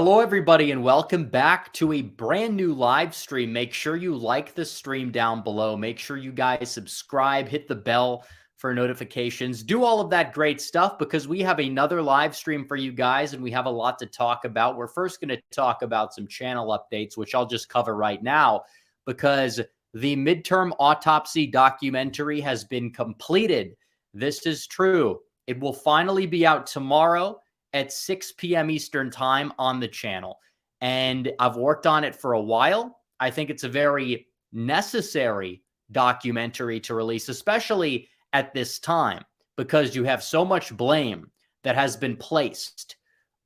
Hello, everybody, and welcome back to a brand new live stream. Make sure you like the stream down below. Make sure you guys subscribe, hit the bell for notifications, do all of that great stuff because we have another live stream for you guys and we have a lot to talk about. We're first going to talk about some channel updates, which I'll just cover right now because the midterm autopsy documentary has been completed. This is true. It will finally be out tomorrow at 6 p.m. Eastern time on the channel. And I've worked on it for a while. I think it's a very necessary documentary to release, especially at this time, because you have so much blame that has been placed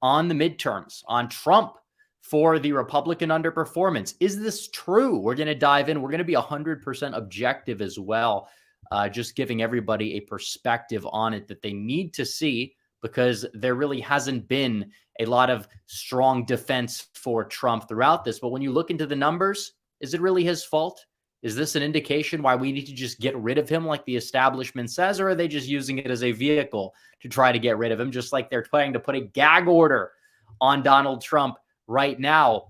on the midterms, on Trump for the Republican underperformance. Is this true? We're going to dive in. We're going to be 100% objective as well, just giving everybody a perspective on it that they need to see, because there really hasn't been a lot of strong defense for Trump throughout this. But when you look into the numbers, is it really his fault? Is this an indication why we need to just get rid of him like the establishment says, or are they just using it as a vehicle to try to get rid of him, just like they're trying to put a gag order on Donald Trump right now?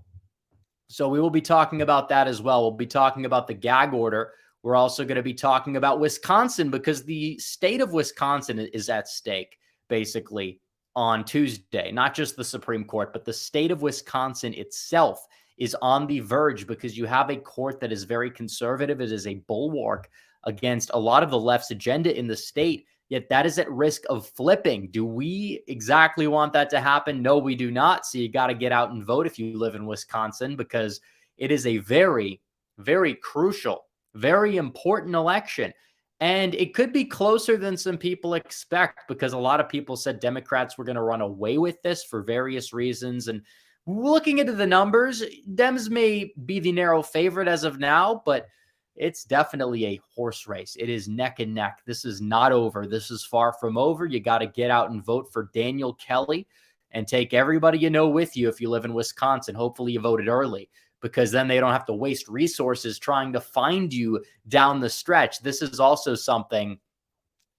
So we will be talking about that as well. We'll be talking about the gag order. We're also going to be talking about Wisconsin because the state of Wisconsin is at stake, basically, on Tuesday. Not just the Supreme Court, but the state of Wisconsin itself is on the verge because you have a court that is very conservative. It is a bulwark against a lot of the left's agenda in the state, yet that is at risk of flipping. Do we exactly want that to happen? No, we do not. So you got to get out and vote if you live in Wisconsin, because it is a very, very crucial, very important election. And it could be closer than some people expect, because a lot of people said Democrats were going to run away with this for various reasons. And looking into the numbers, Dems may be the narrow favorite as of now, but it's definitely a horse race. It is neck and neck. This is not over. This is far from over. You got to get out and vote for Daniel Kelly and take everybody you know with you if you live in Wisconsin. Hopefully you voted early, because then they don't have to waste resources trying to find you down the stretch. This is also something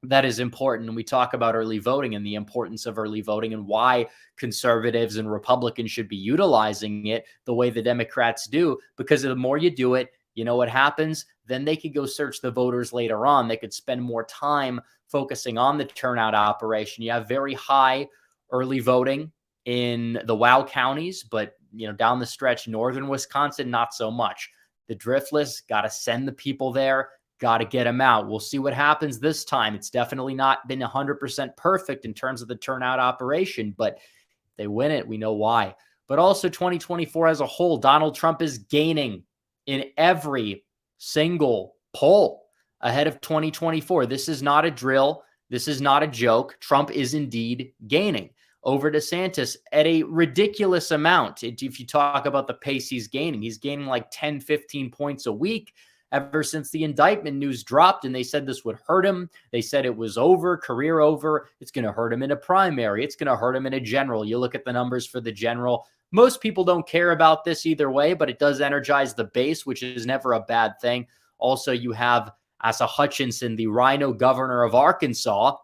that is important. We talk about early voting and the importance of early voting and why conservatives and Republicans should be utilizing it the way the Democrats do, because the more you do it, you know what happens? Then they could go search the voters later on. They could spend more time focusing on the turnout operation. You have very high early voting in the WOW counties, but down the stretch, northern Wisconsin, not so much. The driftless, got to send the people there, got to get them out. We'll see what happens this time. It's definitely not been 100% perfect in terms of the turnout operation, but if they win it, we know why. But also 2024 as a whole, Donald Trump is gaining in every single poll ahead of 2024. This is not a drill. This is not a joke. Trump is indeed gaining over DeSantis at a ridiculous amount. If you talk about the pace he's gaining like 10, 15 points a week ever since the indictment news dropped, and they said this would hurt him. They said it was over, career over. It's going to hurt him in a primary. It's going to hurt him in a general. You look at the numbers for the general. Most people don't care about this either way, but it does energize the base, which is never a bad thing. Also, you have Asa Hutchinson, the rhino governor of Arkansas,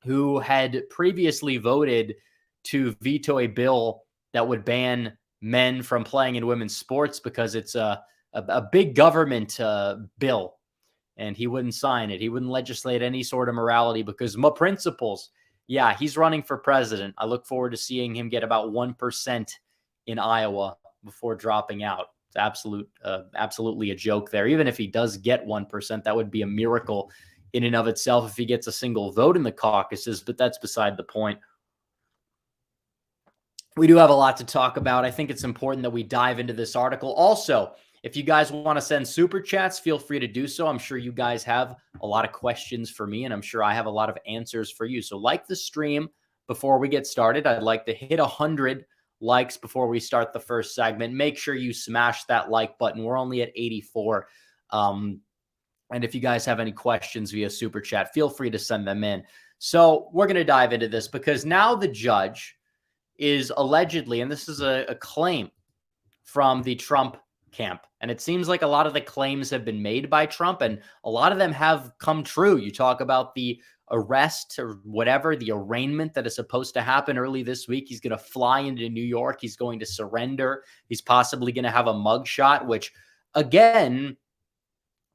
who had previously voted to veto a bill that would ban men from playing in women's sports because it's a big government bill, and he wouldn't sign it. He wouldn't legislate any sort of morality because my principles. Yeah, he's running for president. I look forward to seeing him get about 1% in Iowa before dropping out. It's absolutely a joke there. Even if he does get 1%, that would be a miracle in and of itself if he gets a single vote in the caucuses, but that's beside the point. We do have a lot to talk about. I think it's important that we dive into this article. Also, if you guys want to send super chats, feel free to do so. I'm sure you guys have a lot of questions for me, and I'm sure I have a lot of answers for you. So like the stream before we get started. I'd like to hit 100 likes before we start the first segment. Make sure you smash that like button. We're only at 84. And if you guys have any questions via super chat, feel free to send them in. So we're going to dive into this because now the judge is allegedly, and this is a claim from the Trump camp, and it seems like a lot of the claims have been made by Trump, and a lot of them have come true. You talk about the arrest or whatever, the arraignment that is supposed to happen early this week. He's going to fly into New York. He's going to surrender. He's possibly going to have a mugshot, which, again,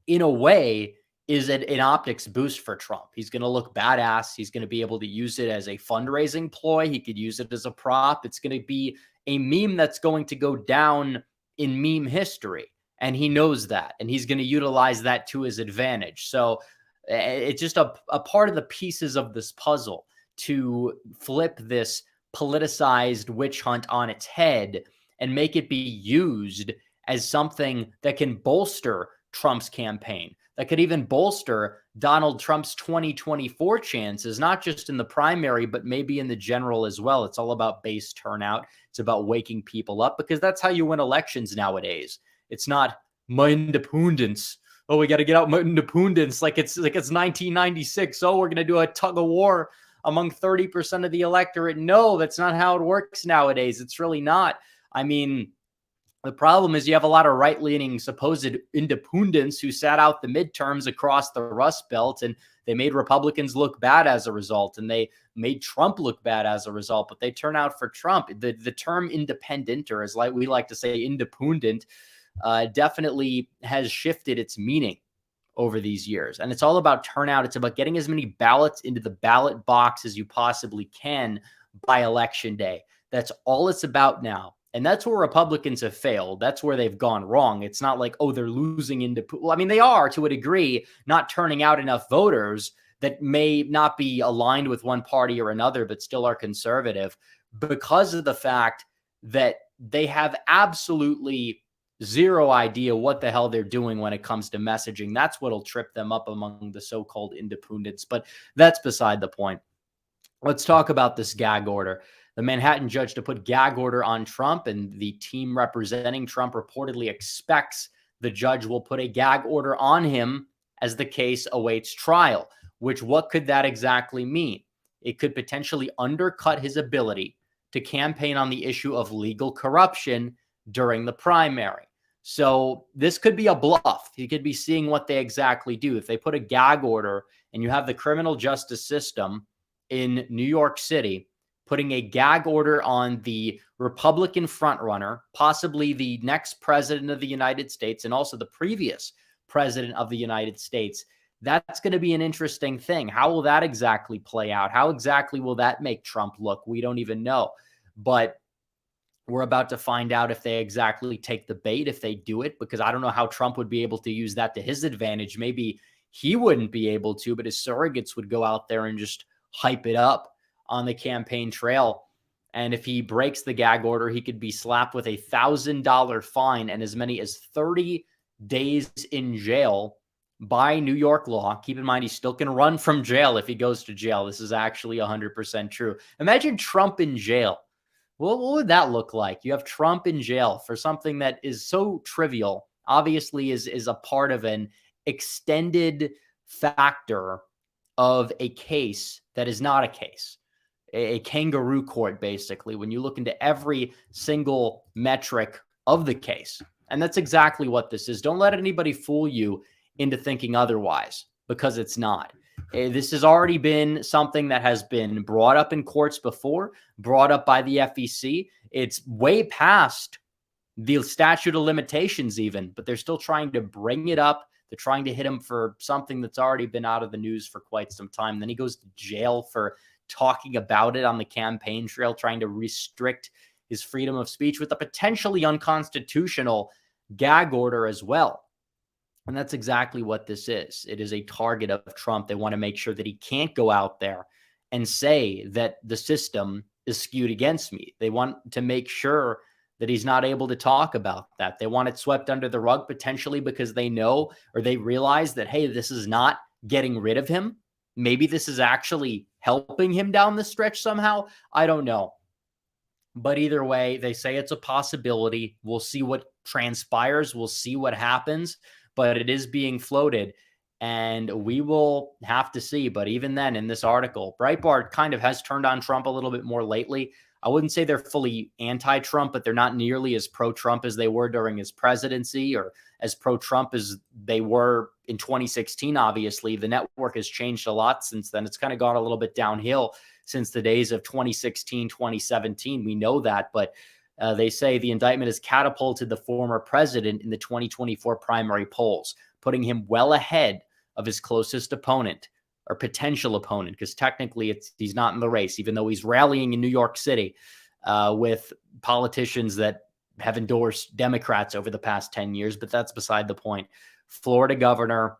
in a way, is an optics boost for Trump. He's going to look badass. He's going to be able to use it as a fundraising ploy. He could use it as a prop. It's going to be a meme that's going to go down in meme history. And he knows that. And he's going to utilize that to his advantage. So it's just a part of the pieces of this puzzle to flip this politicized witch hunt on its head and make it be used as something that can bolster Trump's campaign, that could even bolster Donald Trump's 2024 chances, not just in the primary, but maybe in the general as well. It's all about base turnout. It's about waking people up, because that's how you win elections nowadays. It's not my independence. Oh, we got to get out my independence like it's 1996. Oh, we're going to do a tug of war among 30% of the electorate. No, that's not how it works nowadays. It's really not. I mean, the problem is you have a lot of right-leaning supposed independents who sat out the midterms across the Rust Belt, and they made Republicans look bad as a result, and they made Trump look bad as a result, but they turn out for Trump. The term independent, or as we like to say, independent, definitely has shifted its meaning over these years. And it's all about turnout. It's about getting as many ballots into the ballot box as you possibly can by election day. That's all it's about now. And that's where Republicans have failed. That's where they've gone wrong. It's not like, oh, they're losing well, I mean, they are to a degree, not turning out enough voters that may not be aligned with one party or another, but still are conservative, because of the fact that they have absolutely zero idea what the hell they're doing when it comes to messaging. That's what'll trip them up among the so-called independents. But that's beside the point. Let's talk about this gag order. The Manhattan judge to put gag order on Trump, and the team representing Trump reportedly expects the judge will put a gag order on him as the case awaits trial. Which, what could that exactly mean? It could potentially undercut his ability to campaign on the issue of legal corruption during the primary. So this could be a bluff. He could be seeing what they exactly do. If they put a gag order and you have the criminal justice system in New York City putting a gag order on the Republican frontrunner, possibly the next president of the United States, and also the previous president of the United States, that's going to be an interesting thing. How will that exactly play out? How exactly will that make Trump look? We don't even know. But we're about to find out if they exactly take the bait, if they do it, because I don't know how Trump would be able to use that to his advantage. Maybe he wouldn't be able to, but his surrogates would go out there and just hype it up on the campaign trail. And if he breaks the gag order, he could be slapped with a $1,000 fine and as many as 30 days in jail by New York law. Keep in mind, he still can run from jail if he goes to jail. This is actually 100% true. Imagine Trump in jail. Well, what would that look like? You have Trump in jail for something that is so trivial, obviously is a part of an extended factor of a case that is not a case. A kangaroo court, basically, when you look into every single metric of the case. And that's exactly what this is. Don't let anybody fool you into thinking otherwise, because it's not. This has already been something that has been brought up in courts before, brought up by the FEC. It's way past the statute of limitations even, but they're still trying to bring it up. They're trying to hit him for something that's already been out of the news for quite some time. Then he goes to jail for talking about it on the campaign trail, trying to restrict his freedom of speech with a potentially unconstitutional gag order as well. And that's exactly what this is. It is a target of Trump. They want to make sure that he can't go out there and say that the system is skewed against me. They want to make sure that he's not able to talk about that. They want it swept under the rug, potentially because they know, or they realize that, hey, this is not getting rid of him. Maybe this is actually helping him down the stretch somehow. I don't know. But either way, they say it's a possibility. We'll see what transpires. We'll see what happens. But it is being floated. And we will have to see. But even then, in this article, Breitbart kind of has turned on Trump a little bit more lately. I wouldn't say they're fully anti-Trump, but they're not nearly as pro-Trump as they were during his presidency, or as pro-Trump as they were in 2016. Obviously, the network has changed a lot since then. It's kind of gone a little bit downhill since the days of 2016, 2017. We know that, but they say the indictment has catapulted the former president in the 2024 primary polls, putting him well ahead of his closest opponent, or potential opponent, because technically he's not in the race, even though he's rallying in New York City with politicians that have endorsed Democrats over the past 10 years. But that's beside the point. Florida Governor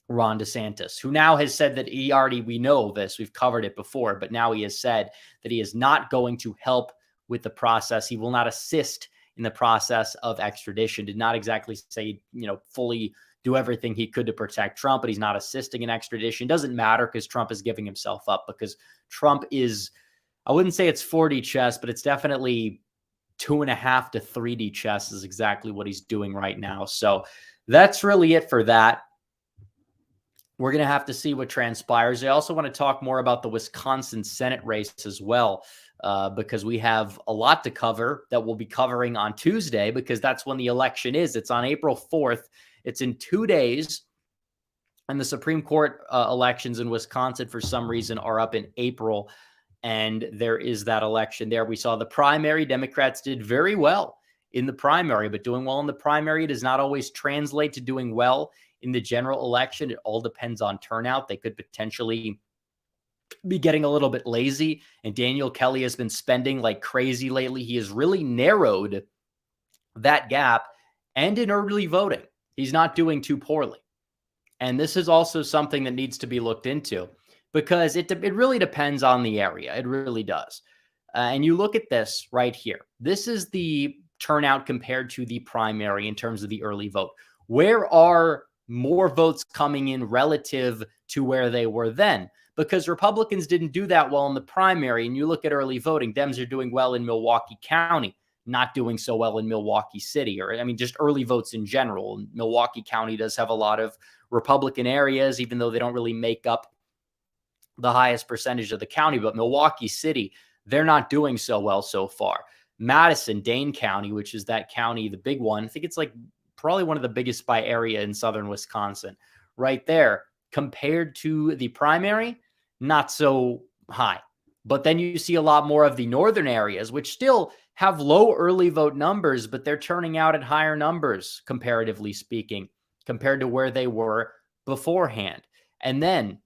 Ron DeSantis, who now has said that we know this, we've covered it before, but now he has said that he is not going to help with the process. He will not assist in the process of extradition. Did not exactly say, fully do everything he could to protect Trump, but he's not assisting in extradition. Doesn't matter, because Trump is giving himself up, because Trump is, I wouldn't say it's 4D chess, but it's definitely 2.5 to 3D chess is exactly what he's doing right now. So that's really it for that. We're going to have to see what transpires. I also want to talk more about the Wisconsin Senate race as well, because we have a lot to cover that we'll be covering on Tuesday, because that's when the election is. It's on April 4th. It's in 2 days. And the Supreme Court elections in Wisconsin, for some reason, are up in April. And there is that election there. We saw the primary. Democrats did very well in the primary, but doing well in the primary does not always translate to doing well in the general election. It all depends on turnout. They could potentially be getting a little bit lazy. And Daniel Kelly has been spending like crazy lately. He has really narrowed that gap. And in early voting, he's not doing too poorly. And this is also something that needs to be looked into, because it really depends on the area. It really does. And you look at this right here. This is the turnout compared to the primary in terms of the early vote. Where are more votes coming in relative to where they were then? Because Republicans didn't do that well in the primary. And you look at early voting, Dems are doing well in Milwaukee County, not doing so well in Milwaukee City, or just early votes in general. Milwaukee County does have a lot of Republican areas, even though they don't really make up the highest percentage of the county. But Milwaukee City, they're not doing so well so far. Madison, Dane County, which is that county, the big one, I think it's like probably one of the biggest by area in southern Wisconsin, right there. Compared to the primary, not so high. But then you see a lot more of the northern areas, which still have low early vote numbers, but they're turning out at higher numbers, comparatively speaking, compared to where they were beforehand. And then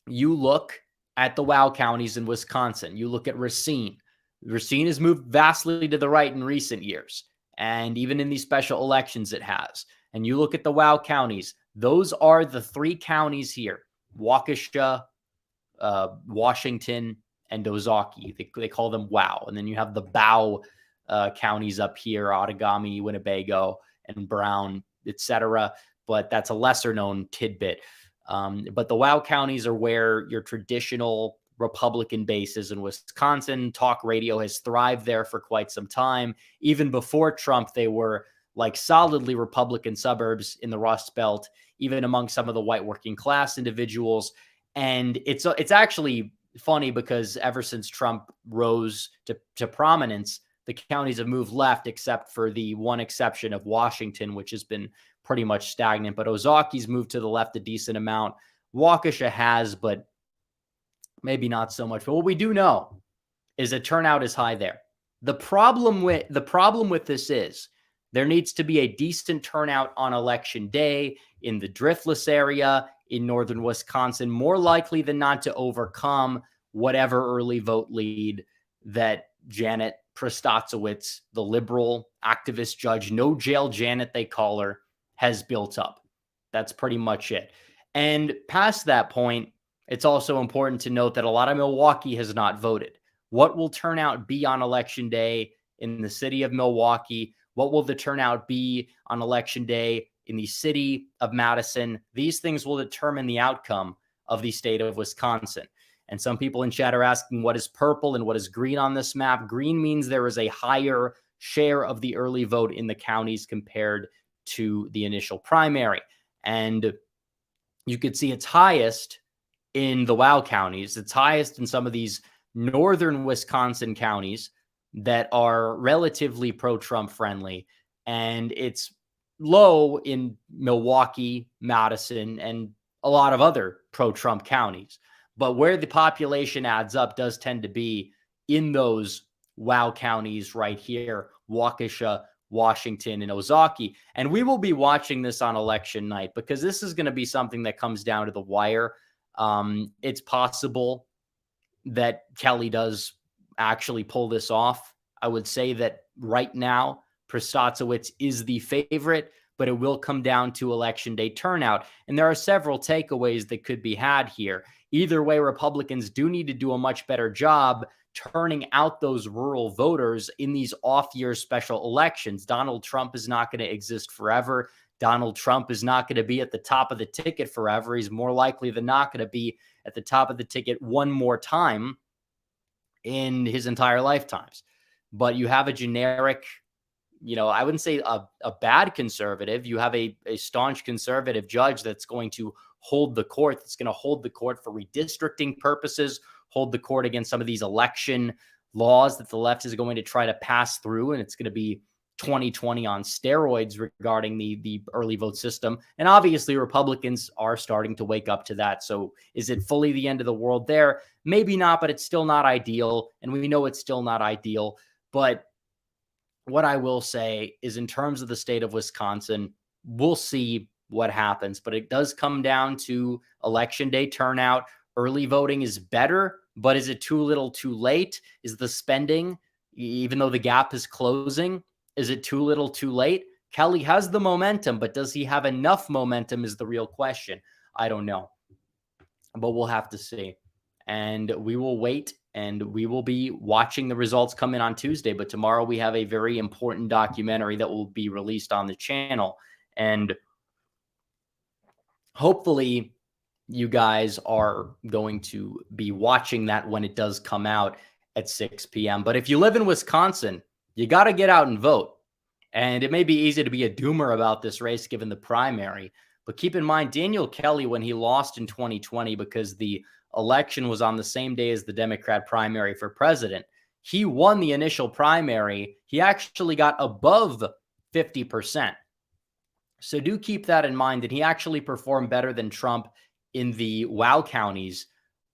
you look at the WOW counties in Wisconsin. You look at Racine. Racine has moved vastly to the right in recent years. And even in these special elections, it has. And you look at the WOW counties. Those are the 3 counties here: Waukesha, Washington, and Ozaukee. They call them WOW. And then you have the BOW counties up here: Outagamie, Winnebago, and Brown, etc. But that's a lesser known tidbit. But the WOW counties are where your traditional Republican base is in Wisconsin. Talk radio has thrived there for quite some time. Even before Trump, they were like solidly Republican suburbs in the Rust Belt, even among some of the white working class individuals. And it's actually funny, because ever since Trump rose to prominence, the counties have moved left, except for the one exception of Washington, which has been pretty much stagnant. But Ozaukee's moved to the left a decent amount. Waukesha has, but maybe not so much. But what we do know is that turnout is high there. The problem with this is there needs to be a decent turnout on election day in the Driftless area in northern Wisconsin, more likely than not to overcome whatever early vote lead that Janet Prostacewicz, the liberal activist judge, no jail Janet they call her, has built up. That's pretty much it. And past that point, it's also important to note that a lot of Milwaukee has not voted. What will turnout be on election day in the city of Milwaukee? What will the turnout be on election day in the city of Madison? These things will determine the outcome of the state of Wisconsin. And some people in chat are asking, what is purple and what is green on this map? Green means there is a higher share of the early vote in the counties compared to the initial primary. And you could see it's highest in the WOW counties. It's highest in some of these northern Wisconsin counties that are relatively pro-Trump friendly. And it's low in Milwaukee, Madison, and a lot of other pro-Trump counties. But where the population adds up does tend to be in those WOW counties right here, Waukesha, Washington, and Ozaukee. And we will be watching this on election night because this is going to be something that comes down to the wire. It's possible that Kelly does actually pull this off. I would say that right now, Protasiewicz is the favorite, but it will come down to election day turnout. And there are several takeaways that could be had here. Either way, Republicans do need to do a much better job turning out those rural voters in these off-year special elections. Donald Trump is not going to exist forever. Donald Trump is not going to be at the top of the ticket forever. He's more likely than not going to be at the top of the ticket one more time in his entire lifetimes. But you have a generic, I wouldn't say a bad conservative. You have a staunch conservative judge that's going to hold the court, that's going to hold the court for redistricting purposes, hold the court against some of these election laws that the left is going to try to pass through. And it's going to be 2020 on steroids regarding the early vote system. And obviously Republicans are starting to wake up to that. So is it fully the end of the world there? Maybe not, but it's still not ideal. And we know it's still not ideal. But what I will say is in terms of the state of Wisconsin, we'll see what happens, but it does come down to election day turnout. Early voting is better, but is it too little too late? Is the spending, even though the gap is closing, is it too little too late? Kelly has the momentum, but does he have enough momentum is the real question. I don't know, but we'll have to see. And we will wait and we will be watching the results come in on Tuesday. But tomorrow we have a very important documentary that will be released on the channel. And hopefully you guys are going to be watching that when it does come out at 6 p.m. But if you live in Wisconsin, you got to get out and vote. And it may be easy to be a doomer about this race given the primary. But keep in mind, Daniel Kelly, when he lost in 2020 because the election was on the same day as the Democrat primary for president, he won the initial primary. He actually got above 50%. So do keep that in mind, that he actually performed better than Trump in the WOW counties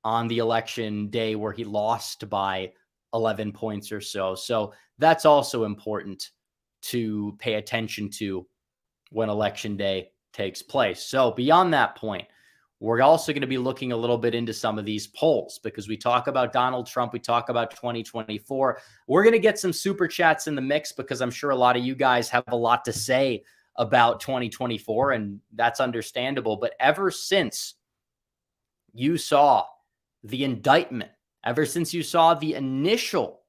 on the election day where he lost by 11 points or so. So that's also important to pay attention to when election day takes place. So beyond that point, we're also going to be looking a little bit into some of these polls because we talk about Donald Trump, we talk about 2024. We're going to get some super chats in the mix because I'm sure a lot of you guys have a lot to say about 2024, and that's understandable. But ever since you saw the indictment, ever since you saw the initial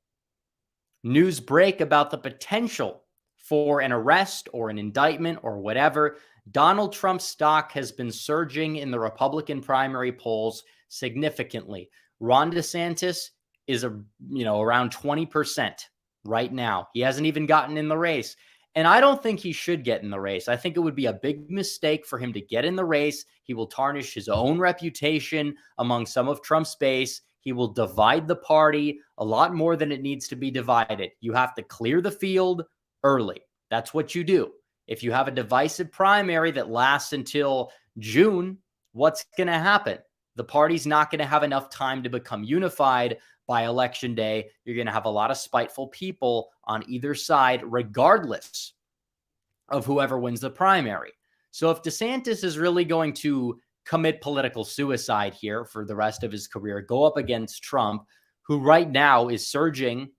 news break about the potential for an arrest or an indictment or whatever, Donald Trump's stock has been surging in the Republican primary polls significantly. Ron DeSantis is around 20% right now. He hasn't even gotten in the race. And I don't think he should get in the race. I think it would be a big mistake for him to get in the race. He will tarnish his own reputation among some of Trump's base. He will divide the party a lot more than it needs to be divided. You have to clear the field early. That's what you do. If you have a divisive primary that lasts until June, what's going to happen? The party's not going to have enough time to become unified by election day. You're going to have a lot of spiteful people on either side, regardless of whoever wins the primary. So if DeSantis is really going to commit political suicide here for the rest of his career, go up against Trump, who right now is surging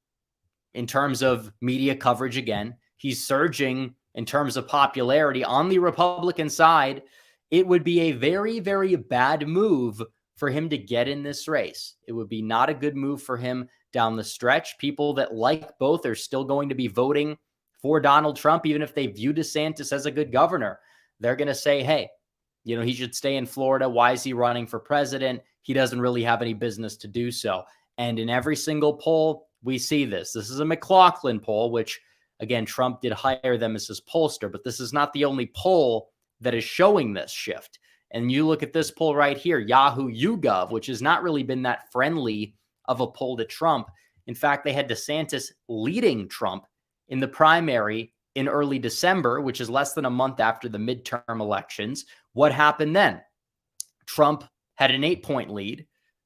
in terms of media coverage again, he's surging in terms of popularity on the Republican side, it would be a very, very bad move for him to get in this race. It would be not a good move for him down the stretch. People that like both are still going to be voting for Donald Trump, even if they view DeSantis as a good governor. They're going to say, hey, he should stay in Florida. Why is he running for president? He doesn't really have any business to do so. And in every single poll, we see this. This is a McLaughlin poll, which, again, Trump did hire them as his pollster, but this is not the only poll that is showing this shift. And you look at this poll right here, Yahoo YouGov, which has not really been that friendly of a poll to Trump. In fact, they had DeSantis leading Trump in the primary in early December, which is less than a month after the midterm elections. What happened then? Trump had an 8-point lead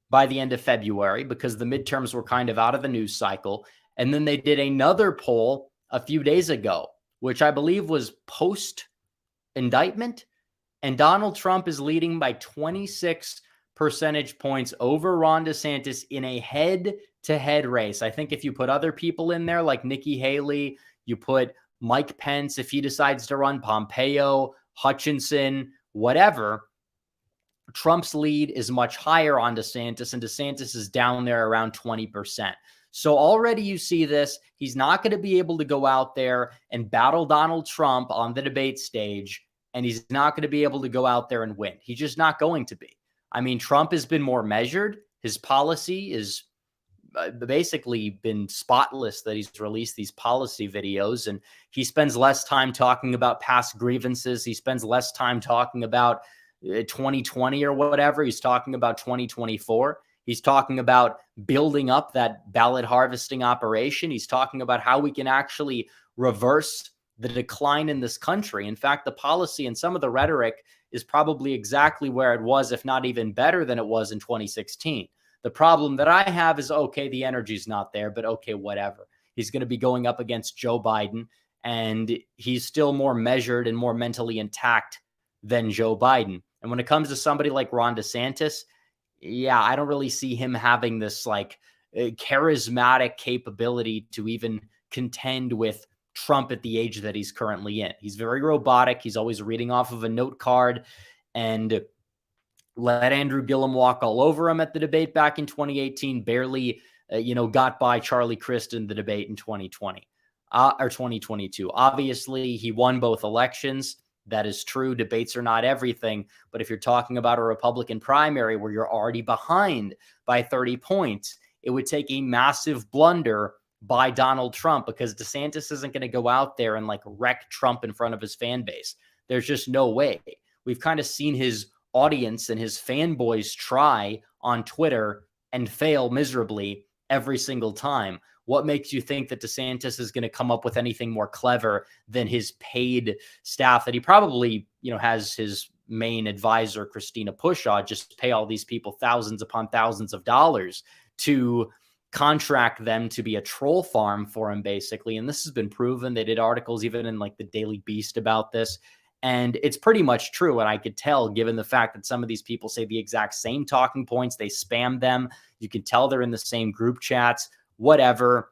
by the end of February because the midterms were kind of out of the news cycle. And then they did another poll a few days ago, which I believe was post-indictment. And Donald Trump is leading by 26 percentage points over Ron DeSantis in a head-to-head race. I think if you put other people in there like Nikki Haley, you put Mike Pence, if he decides to run, Pompeo, Hutchinson, whatever, Trump's lead is much higher on DeSantis, and DeSantis is down there around 20%. So already you see this. He's not going to be able to go out there and battle Donald Trump on the debate stage, and he's not going to be able to go out there and win. He's just not going to be. I mean, Trump has been more measured. His policy is basically been spotless that he's released these policy videos, and he spends less time talking about past grievances. He spends less time talking about 2020 or whatever. He's talking about 2024. He's talking about building up that ballot harvesting operation. He's talking about how we can actually reverse the decline in this country. In fact, the policy and some of the rhetoric is probably exactly where it was, if not even better than it was in 2016. The problem that I have is, okay, the energy's not there, but okay, whatever. He's going to be going up against Joe Biden, and he's still more measured and more mentally intact than Joe Biden. And when it comes to somebody like Ron DeSantis, yeah, I don't really see him having this like charismatic capability to even contend with Trump at the age that he's currently in. He's very robotic. He's always reading off of a note card, and let Andrew Gillum walk all over him at the debate back in 2018, barely, got by Charlie Crist in the debate in 2020 or 2022. Obviously, he won both elections. That is true. Debates are not everything. But if you're talking about a Republican primary where you're already behind by 30 points, it would take a massive blunder by Donald Trump, because DeSantis isn't going to go out there and like wreck Trump in front of his fan base. There's just no way. We've kind of seen his audience and his fanboys try on Twitter and fail miserably every single time. What makes you think that DeSantis is going to come up with anything more clever than his paid staff that he probably, has his main advisor, Christina Pushaw, just pay all these people thousands upon thousands of dollars to contract them to be a troll farm for him, basically. And this has been proven. They did articles even in like the Daily Beast about this. And it's pretty much true. And I could tell, given the fact that some of these people say the exact same talking points, they spam them. You can tell they're in the same group chats, whatever.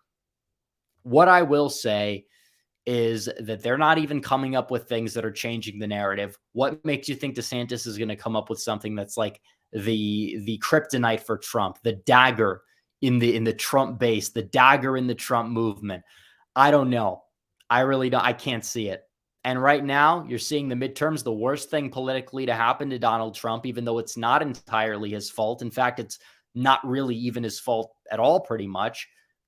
What I will say is that they're not even coming up with things that are changing the narrative. What makes you think DeSantis is going to come up with something that's like the kryptonite for Trump, the dagger in the Trump base, the dagger in the Trump movement? I don't know. I really don't. I can't see it. And right now, you're seeing the midterms, the worst thing politically to happen to Donald Trump, even though it's not entirely his fault. In fact, it's not really even his fault at all, pretty much.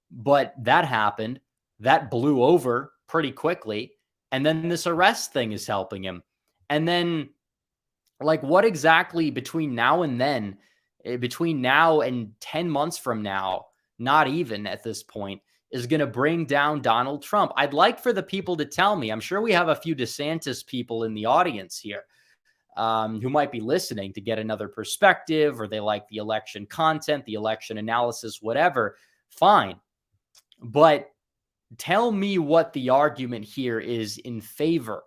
But that happened. That blew over pretty quickly. And then this arrest thing is helping him. And then, like, what exactly between now and then, between now and 10 months from now, not even at this point, is going to bring down Donald Trump? I'd like for the people to tell me. I'm sure we have a few DeSantis people in the audience here who might be listening to get another perspective, or they like the election content, the election analysis, whatever. Fine. But tell me what the argument here is in favor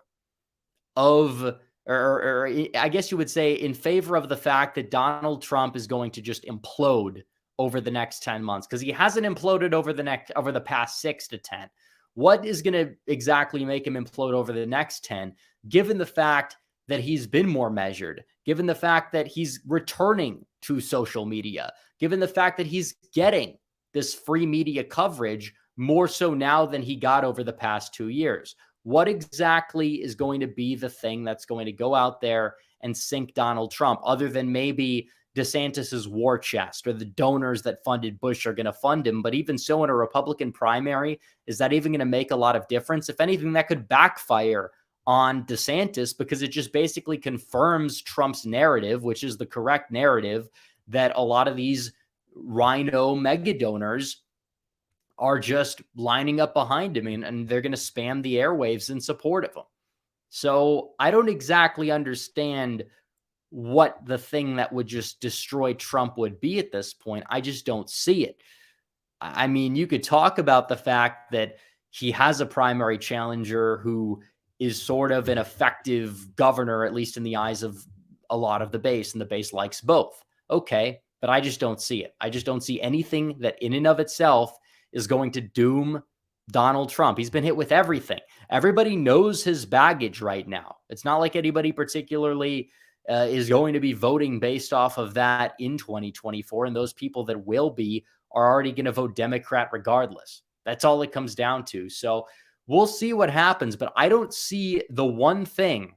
of, or I guess you would say in favor of the fact that Donald Trump is going to just implode over the next 10 months, because he hasn't imploded over the past 6 to 10. What is going to exactly make him implode over the next 10, given the fact that he's been more measured, given the fact that he's returning to social media, given the fact that he's getting this free media coverage more so now than he got over the past 2 years? What exactly is going to be the thing that's going to go out there and sink Donald Trump, other than maybe DeSantis's war chest or the donors that funded Bush are going to fund him? But even so, in a Republican primary, is that even going to make a lot of difference? If anything, that could backfire on DeSantis because it just basically confirms Trump's narrative, which is the correct narrative, that a lot of these rhino mega donors are just lining up behind him and they're going to spam the airwaves in support of him. So I don't exactly understand what the thing that would just destroy Trump would be at this point. I just don't see it. I mean, you could talk about the fact that he has a primary challenger who is sort of an effective governor, at least in the eyes of a lot of the base, and the base likes both. Okay, but I just don't see it. I just don't see anything that in and of itself is going to doom Donald Trump. He's been hit with everything. Everybody knows his baggage right now. It's not like anybody particularly is going to be voting based off of that in 2024. And those people that will be are already going to vote Democrat regardless. That's all it comes down to. So we'll see what happens. But I don't see the one thing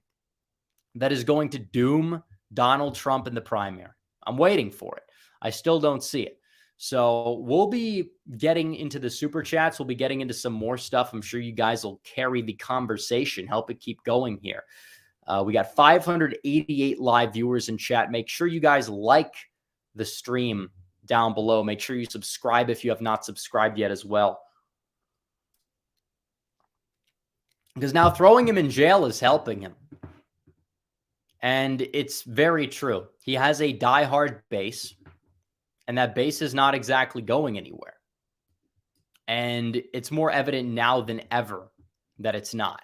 that is going to doom Donald Trump in the primary. I'm waiting for it. I still don't see it. So we'll be getting into the super chats. We'll be getting into some more stuff. I'm sure you guys will carry the conversation, help it keep going here. We got 588 live viewers in chat. Make sure you guys like the stream down below. Make sure you subscribe if you have not subscribed yet as well. Because now throwing him in jail is helping him. And it's very true. He has a diehard base. And that base is not exactly going anywhere. And it's more evident now than ever that it's not.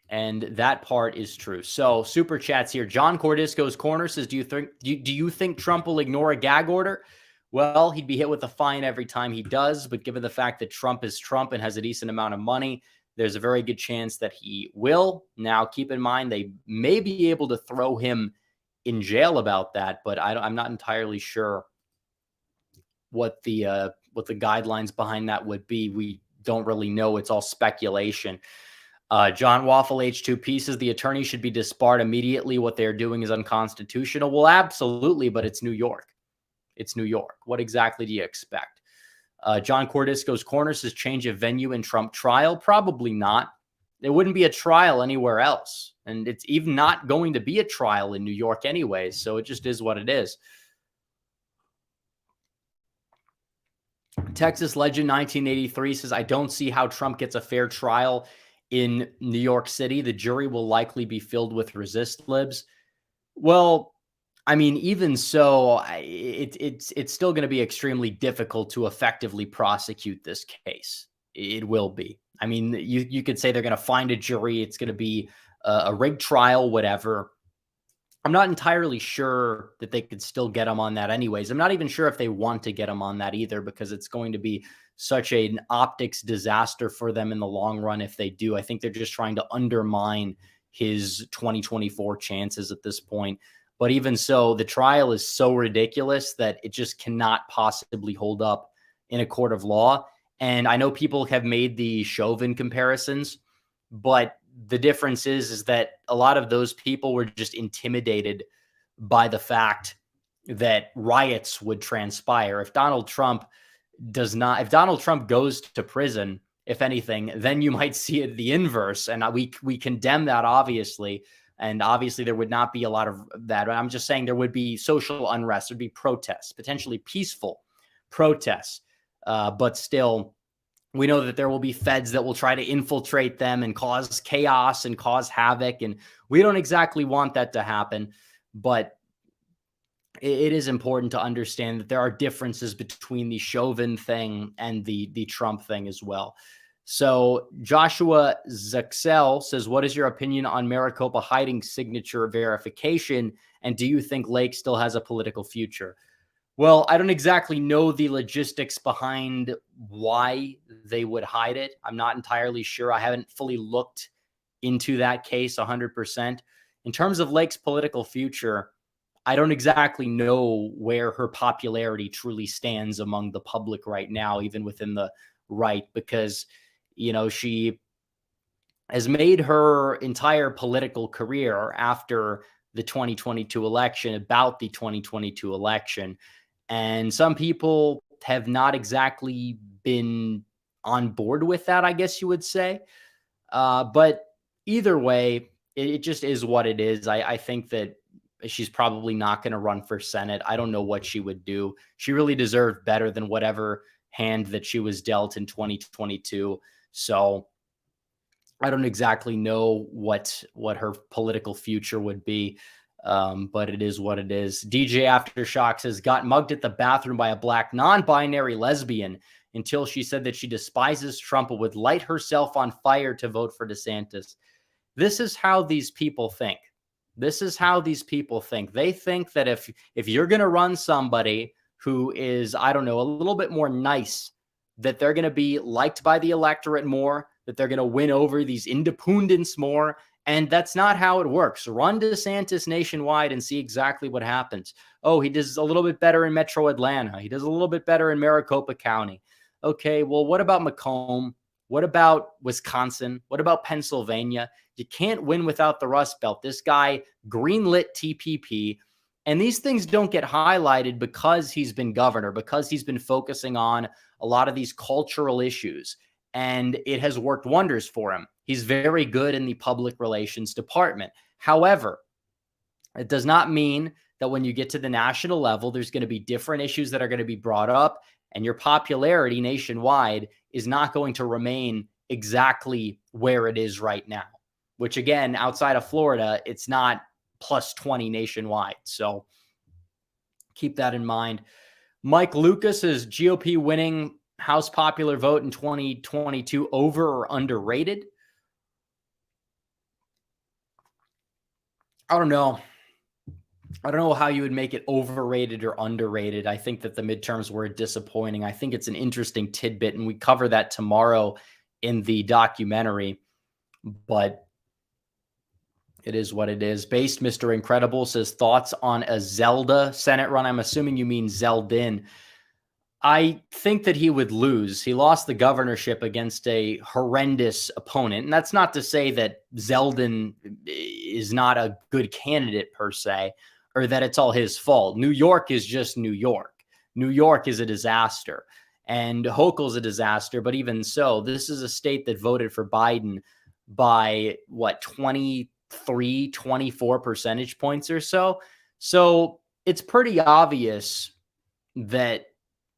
And that part is true. So super chats here. John Cordisco's Corner says, do you think Trump will ignore a gag order? Well, he'd be hit with a fine every time he does. But given the fact that Trump is Trump and has a decent amount of money, there's a very good chance that he will. Now, keep in mind, they may be able to throw him in jail about that, but I'm not entirely sure what the guidelines behind that would be. We don't really know. It's all speculation. John Waffle H2P says the attorney should be disbarred immediately. What they're doing is unconstitutional. Well, absolutely, but it's New York. It's New York. What exactly do you expect? John Cordisco's Corner says change of venue in Trump trial. Probably not. There wouldn't be a trial anywhere else. And it's even not going to be a trial in New York anyway. So it just is what it is. Texas Legend 1983 says, I don't see how Trump gets a fair trial in New York City. The jury will likely be filled with resist libs. Well, I mean, even so, it's still going to be extremely difficult to effectively prosecute this case. It will be. I mean, you could say they're going to find a jury. It's going to be a rigged trial, whatever. I'm not entirely sure that they could still get him on that anyways. I'm not even sure if they want to get him on that either, because it's going to be such an optics disaster for them in the long run if they do. I think they're just trying to undermine his 2024 chances at this point. But even so, the trial is so ridiculous that it just cannot possibly hold up in a court of law. And I know people have made the Chauvin comparisons, but the difference is that a lot of those people were just intimidated by the fact that riots would transpire. If Donald Trump goes to prison, if anything, then you might see it the inverse. And we condemn that, obviously. And obviously there would not be a lot of that. I'm just saying there would be social unrest. There'd be protests, potentially peaceful protests. But still, we know that there will be feds that will try to infiltrate them and cause chaos and cause havoc. And we don't exactly want that to happen. But it is important to understand that there are differences between the Chauvin thing and the Trump thing as well. So Joshua Zaxel says, what is your opinion on Maricopa hiding signature verification? And do you think Lake still has a political future? Well, I don't exactly know the logistics behind why they would hide it. I'm not entirely sure. I haven't fully looked into that case 100%. In terms of Lake's political future, I don't exactly know where her popularity truly stands among the public right now, even within the right, because, you know, she has made her entire political career after the 2022 election about the 2022 election. And some people have not exactly been on board with that, I guess you would say. But either way, it just is what it is. I think that she's probably not going to run for Senate. I don't know what she would do. She really deserved better than whatever hand that she was dealt in 2022. So I don't exactly know what her political future would be, but it is what it is. DJ Aftershock says, got mugged at the bathroom by a black non-binary lesbian until she said that she despises Trump but would light herself on fire to vote for DeSantis. This is how these people think. This is how these people think. They think that if you're going to run somebody who is, I don't know, a little bit more nice, that they're going to be liked by the electorate more, that they're going to win over these independents more. And that's not how it works. Run DeSantis nationwide and see exactly what happens. Oh, he does a little bit better in Metro Atlanta. He does a little bit better in Maricopa County. Okay, well, what about Macomb? What about Wisconsin? What about Pennsylvania? You can't win without the Rust Belt. This guy greenlit TPP. And these things don't get highlighted because he's been governor, because he's been focusing on a lot of these cultural issues. And it has worked wonders for him. He's very good in the public relations department. However, it does not mean that when you get to the national level, there's going to be different issues that are going to be brought up, and your popularity nationwide is not going to remain exactly where it is right now, which again, outside of Florida, it's not plus 20 nationwide. So keep that in mind. Mike Lucas is GOP winning House popular vote in 2022 over or underrated? I don't know. I don't know how you would make it overrated or underrated. I think that the midterms were disappointing. I think it's an interesting tidbit, and we cover that tomorrow in the documentary, but it is what it is. Based Mr. Incredible says, thoughts on a Zelda Senate run? I'm assuming you mean Zeldin. I think that he would lose. He lost the governorship against a horrendous opponent. And that's not to say that Zeldin is not a good candidate per se, or that it's all his fault. New York is just New York. New York is a disaster. And Hochul's a disaster. But even so, this is a state that voted for Biden by, 23, 24 percentage points or so. So it's pretty obvious that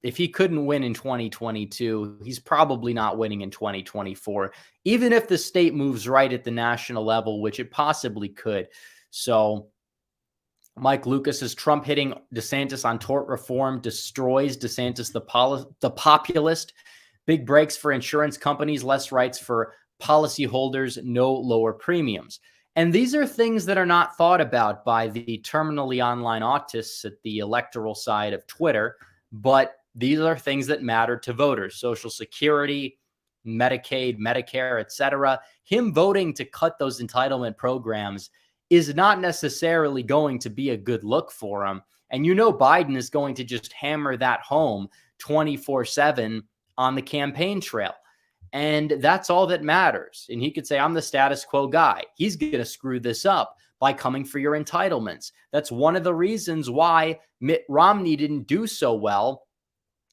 if he couldn't win in 2022, he's probably not winning in 2024, even if the state moves right at the national level, which it possibly could. So Mike Lucas is Trump hitting DeSantis on tort reform destroys DeSantis, the populist. Big breaks for insurance companies, less rights for policyholders, no lower premiums. And these are things that are not thought about by the terminally online autists at the electoral side of Twitter, but these are things that matter to voters. Social Security, Medicaid, Medicare, etc. Him voting to cut those entitlement programs is not necessarily going to be a good look for him. And you know Biden is going to just hammer that home 24/7 on the campaign trail. And that's all that matters. And he could say, I'm the status quo guy. He's going to screw this up by coming for your entitlements. That's one of the reasons why Mitt Romney didn't do so well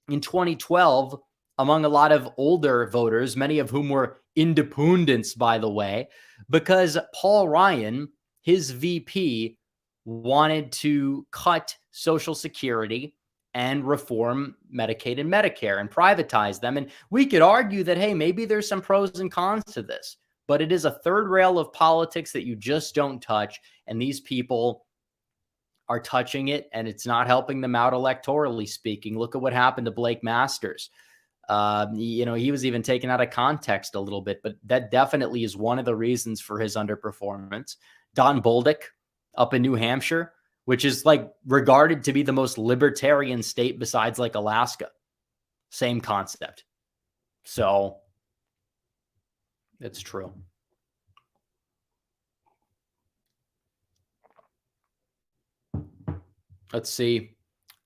in 2012 among a lot of older voters, many of whom were independents, by the way, because Paul Ryan, his VP, wanted to cut Social Security and reform Medicaid and Medicare and privatize them. And we could argue that, hey, maybe there's some pros and cons to this, but it is a third rail of politics that you just don't touch. And these people are touching it, and it's not helping them out electorally speaking. Look at what happened to Blake Masters. He was even taken out of context a little bit, but that definitely is one of the reasons for his underperformance. Don Bolduc up in New Hampshire, which is like regarded to be the most libertarian state besides like Alaska. Same concept. So it's true. Let's see.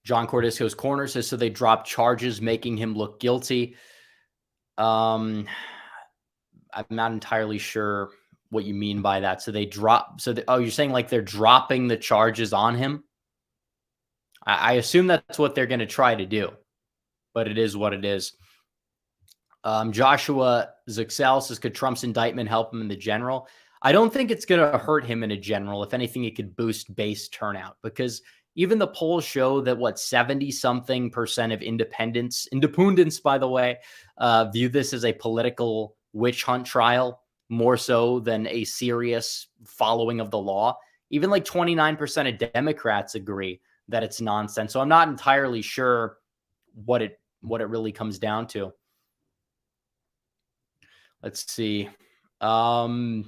John Cordisco's Corner says, so they dropped charges making him look guilty. I'm not entirely sure what you mean by that. So they drop. You're saying like they're dropping the charges on him? I assume that's what they're going to try to do, but it is what it is. Joshua Zuxel says, could Trump's indictment help him in the general? I don't think it's going to hurt him in a general. If anything, it could boost base turnout because even the polls show that 70 something percent of independents, by the way, view this as a political witch hunt trial more so than a serious following of the law. Even like 29% of Democrats agree that it's nonsense. So I'm not entirely sure what it really comes down to. Let's see. Revco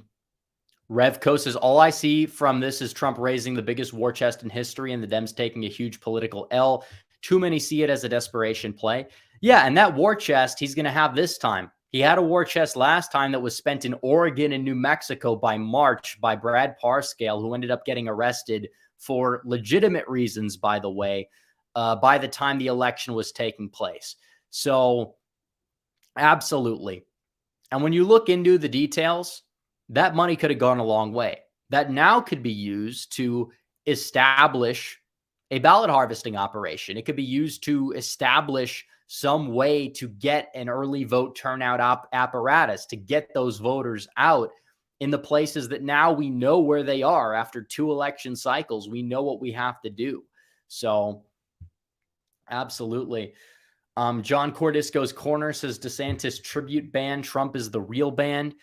says, all I see from this is Trump raising the biggest war chest in history and the Dems taking a huge political L. Too many see it as a desperation play. Yeah, and that war chest he's going to have this time. He had a war chest last time that was spent in Oregon and New Mexico by March by Brad Parscale, who ended up getting arrested for legitimate reasons, by the way, by the time the election was taking place. So, absolutely. And when you look into the details, that money could have gone a long way. That now could be used to establish a ballot harvesting operation. It could be used to establish some way to get an early vote turnout apparatus, to get those voters out in the places that now we know where they are after 2 election cycles. We know what we have to do. So, absolutely. John Cordisco's Corner says DeSantis tribute band. Trump is the real band.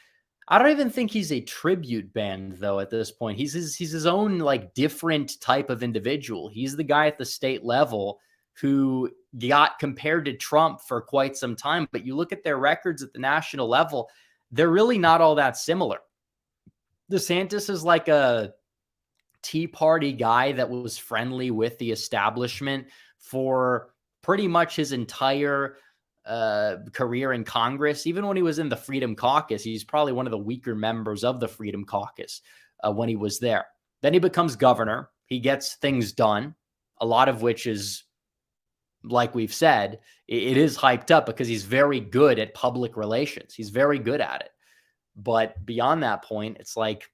I don't even think he's a tribute band, though, at this point. He's his own, like, different type of individual. He's the guy at the state level who got compared to Trump for quite some time. But you look at their records at the national level, they're really not all that similar. DeSantis is like a Tea Party guy that was friendly with the establishment for pretty much his entire career in Congress. Even when he was in the Freedom Caucus, he's probably one of the weaker members of the Freedom Caucus when he was there. Then he becomes governor. He gets things done, a lot of which is, like we've said, it is hyped up because he's very good at public relations. He's very good at it. But beyond that point, it's like,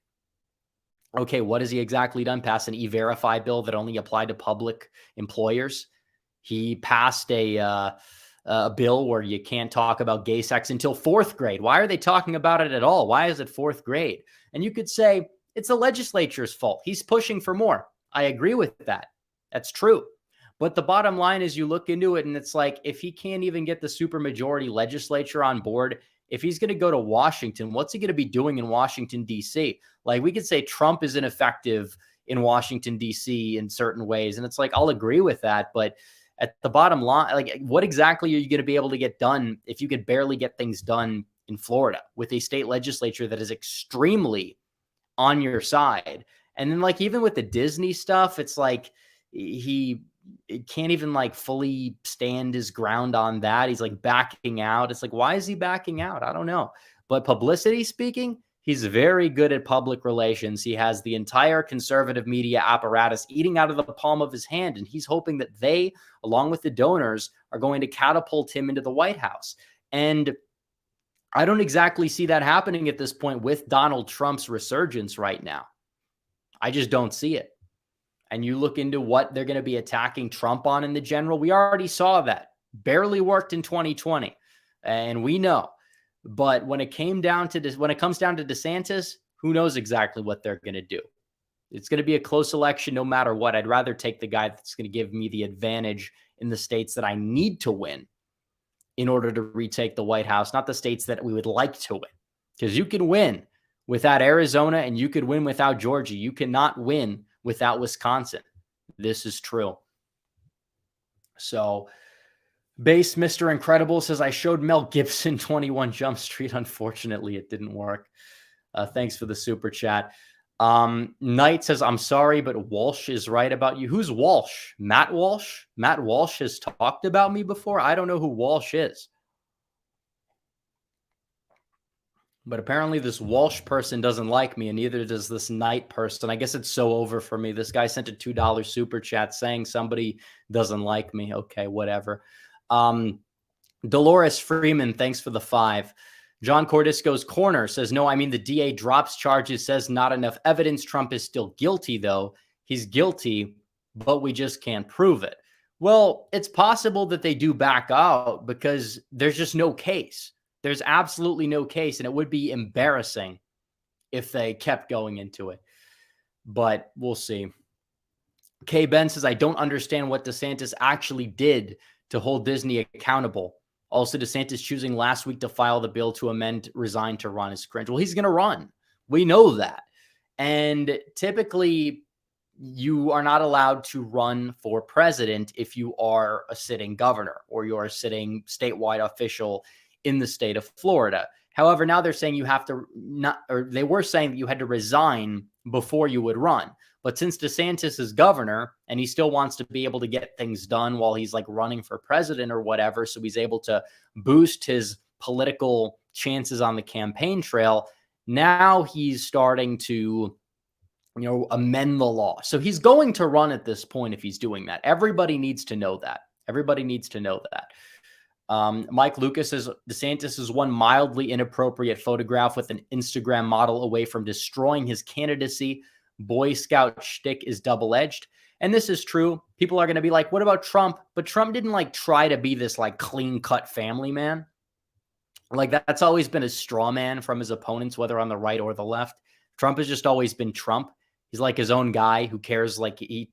okay, what has he exactly done? Pass an E-Verify bill that only applied to public employers. He passed a bill where you can't talk about gay sex until 4th grade. Why are they talking about it at all? Why is it 4th grade? And you could say it's the legislature's fault. He's pushing for more. I agree with that. That's true. But the bottom line is you look into it and it's like, if he can't even get the supermajority legislature on board, if he's going to go to Washington, what's he going to be doing in Washington, D.C.? Like, we could say Trump is ineffective in Washington, D.C. in certain ways. And it's like, I'll agree with that. But at the bottom line, like, what exactly are you going to be able to get done if you could barely get things done in Florida with a state legislature that is extremely on your side? And then, like, even with the Disney stuff, it's like he can't even like fully stand his ground on that. He's like backing out. It's like, why is he backing out? I don't know. But publicity speaking, he's very good at public relations. He has the entire conservative media apparatus eating out of the palm of his hand. And he's hoping that they, along with the donors, are going to catapult him into the White House. And I don't exactly see that happening at this point with Donald Trump's resurgence right now. I just don't see it. And you look into what they're going to be attacking Trump on in the general, we already saw that. Barely worked in 2020. And we know. But when it comes down to DeSantis, who knows exactly what they're going to do. It's going to be a close election no matter what. I'd rather take the guy that's going to give me the advantage in the states that I need to win in order to retake the White House, not the states that we would like to win. Because you can win without Arizona and you could win without Georgia. You cannot win without Wisconsin. This is true. So, Base Mr. Incredible says, I showed Mel Gibson 21 Jump Street. Unfortunately, it didn't work. Thanks for the super chat. Knight says, I'm sorry, but Walsh is right about you. Who's Walsh? Matt Walsh? Matt Walsh has talked about me before? I don't know who Walsh is. But apparently this Walsh person doesn't like me, and neither does this Knight person. I guess it's so over for me. This guy sent a $2 super chat saying somebody doesn't like me. Okay, whatever. Dolores Freeman, thanks for the 5. John Cordisco's Corner says, no, I mean, the DA drops charges, says not enough evidence. Trump is still guilty, though. He's guilty, but we just can't prove it. Well, it's possible that they do back out because there's just no case. There's absolutely no case, and it would be embarrassing if they kept going into it. But we'll see. K. Ben says, I don't understand what DeSantis actually did to hold Disney accountable. Also, DeSantis choosing last week to file the bill to amend resign to run is cringe. Well, he's going to run. We know that. And typically, you are not allowed to run for president if you are a sitting governor or you're a sitting statewide official in the state of Florida. However, now they're saying you have to not, or they were saying that you had to resign before you would run. But since DeSantis is governor and he still wants to be able to get things done while he's like running for president or whatever, so he's able to boost his political chances on the campaign trail, now he's starting to, amend the law. So he's going to run at this point if he's doing that. Everybody needs to know that. Everybody needs to know that. Mike Lucas says DeSantis is one mildly inappropriate photograph with an Instagram model away from destroying his candidacy. Boy Scout shtick is double-edged. And this is true. People are going to be like, what about Trump? But Trump didn't try to be this clean-cut family man. That's always been a straw man from his opponents, whether on the right or the left. Trump has just always been Trump. He's like his own guy who cares, he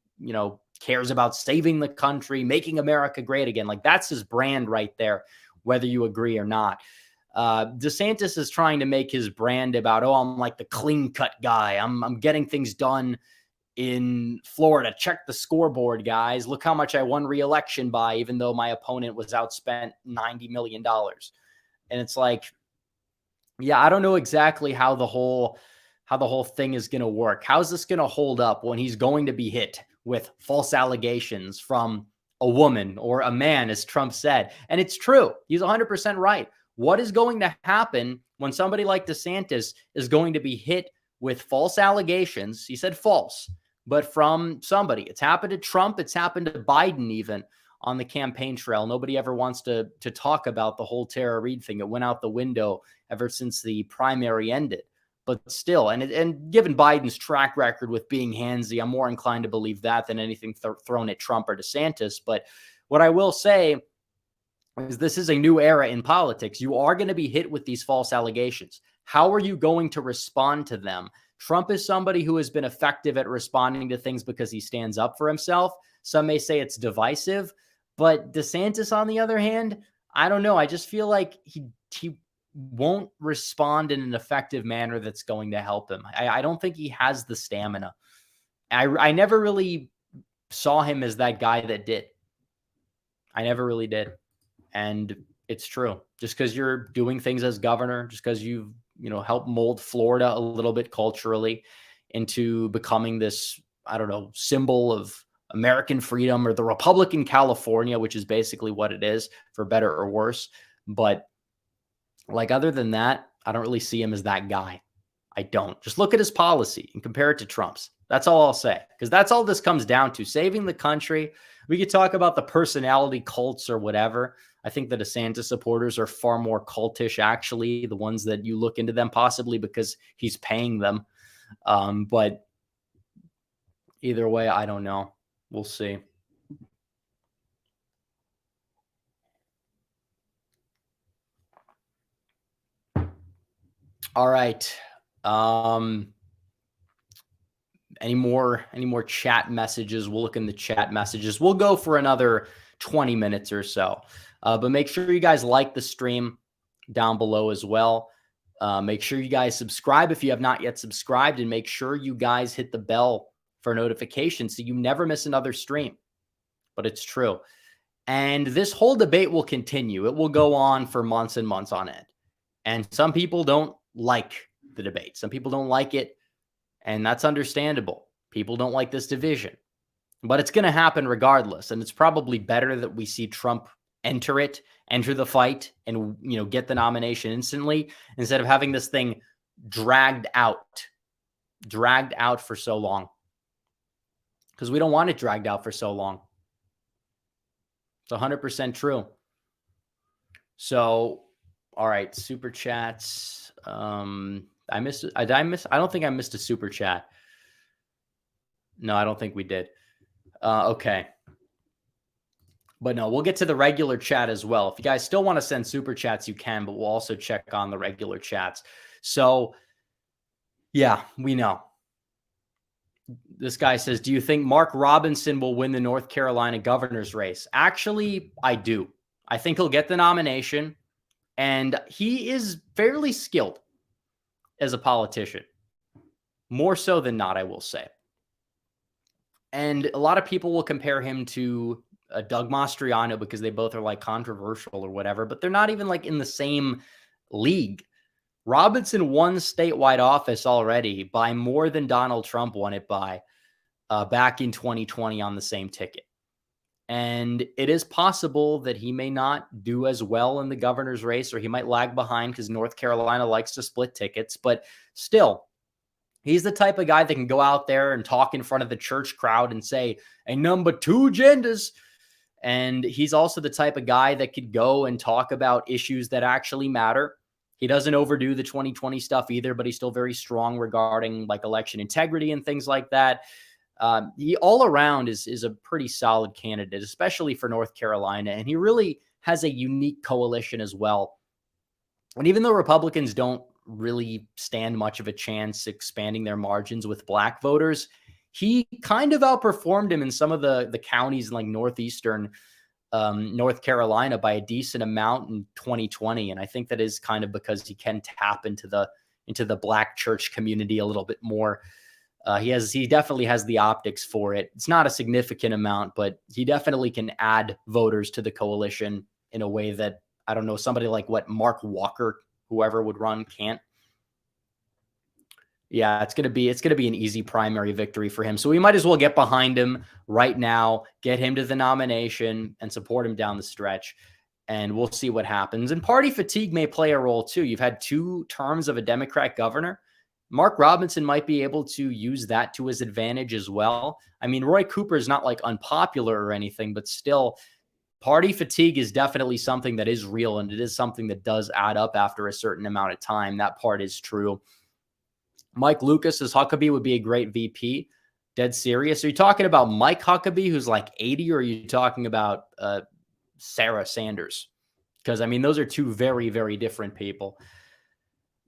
cares about saving the country, making America great again. That's his brand right there, whether you agree or not. DeSantis is trying to make his brand about, I'm the clean-cut guy. I'm getting things done in Florida. Check the scoreboard, guys. Look how much I won re-election by, even though my opponent was outspent $90 million. And it's I don't know exactly how the whole thing is going to work. How's this going to hold up when he's going to be hit with false allegations from a woman or a man, as Trump said? And it's true. He's 100% right. What is going to happen when somebody like DeSantis is going to be hit with false allegations? He said false, but from somebody. It's happened to Trump. It's happened to Biden even on the campaign trail. Nobody ever wants to talk about the whole Tara Reade thing. It went out the window ever since the primary ended. But still, and given Biden's track record with being handsy, I'm more inclined to believe that than anything thrown at Trump or DeSantis. But what I will say is this is a new era in politics. You are going to be hit with these false allegations. How are you going to respond to them? Trump is somebody who has been effective at responding to things because he stands up for himself. Some may say it's divisive, but DeSantis, on the other hand, I don't know. I just feel like he won't respond in an effective manner that's going to help him. I don't think he has the stamina. I never really saw him as that guy that did. I never really did. And it's true. Just because you're doing things as governor, just because you've, helped mold Florida a little bit culturally into becoming this, symbol of American freedom, or the Republican California, which is basically what it is, for better or worse. But other than that, I don't really see him as that guy. I don't. Just look at his policy and compare it to Trump's. That's all I'll say, because that's all this comes down to, saving the country. We could talk about the personality cults or whatever. I think the DeSantis supporters are far more cultish, actually, the ones that you look into them, possibly because he's paying them. But either way, I don't know. We'll see. All right. Any more chat messages? We'll look in the chat messages. We'll go for another 20 minutes or so. But make sure you guys like the stream down below as well. Make sure you guys subscribe if you have not yet subscribed, and make sure you guys hit the bell for notifications so you never miss another stream. But it's true. And this whole debate will continue. It will go on for months and months on end. And some people don't like the debate. Some people don't like it. And that's understandable. People don't like this division. But it's going to happen regardless. And it's probably better that we see Trump enter the fight, and get the nomination instantly, instead of having this thing dragged out for so long. Because we don't want it dragged out for so long. It's 100% true. So, all right, super chats. I don't think I missed a super chat. No, I don't think we did. Okay. But no, we'll get to the regular chat as well. If you guys still want to send super chats, you can, but we'll also check on the regular chats. So, Yeah, we know. This guy says, do you think Mark Robinson will win the North Carolina governor's race? Actually, I do. I think he'll get the nomination, and he is fairly skilled as a politician. More so than not, I will say. And a lot of people will compare him to Doug Mastriano because they both are like controversial or whatever, but they're not even like in the same league. Robinson won statewide office already by more than Donald Trump won it by back in 2020 on the same ticket. And it is possible that he may not do as well in the governor's race, or he might lag behind because North Carolina likes to split tickets. But still, he's the type of guy that can go out there and talk in front of the church crowd and say, a number two agendas. And he's also the type of guy that could go and talk about issues that actually matter. He doesn't overdo the 2020 stuff either, but he's still very strong regarding like election integrity and things like that. He all around is a pretty solid candidate, especially for North Carolina. And he really has a unique coalition as well. And even though Republicans don't really stand much of a chance expanding their margins with black voters, he kind of outperformed him in some of the counties in like northeastern North Carolina by a decent amount in 2020. And I think that is kind of because he can tap into the black church community a little bit more. He definitely has the optics for it. It's not a significant amount, but he definitely can add voters to the coalition in a way that, I don't know, somebody like Mark Walker, whoever would run, can't. Yeah, it's gonna be an easy primary victory for him. So we might as well get behind him right now, get him to the nomination, and support him down the stretch. And we'll see what happens. And party fatigue may play a role too. You've had 2 terms of a Democrat governor. Mark Robinson might be able to use that to his advantage as well. I mean, Roy Cooper is not like unpopular or anything, but still, party fatigue is definitely something that is real, and it is something that does add up after a certain amount of time. That part is true. Mike Lucas says Huckabee would be a great VP. Dead serious. Are you talking about Mike Huckabee, who's like 80, or are you talking about Sarah Sanders? Because, I mean, those are 2 very, very different people.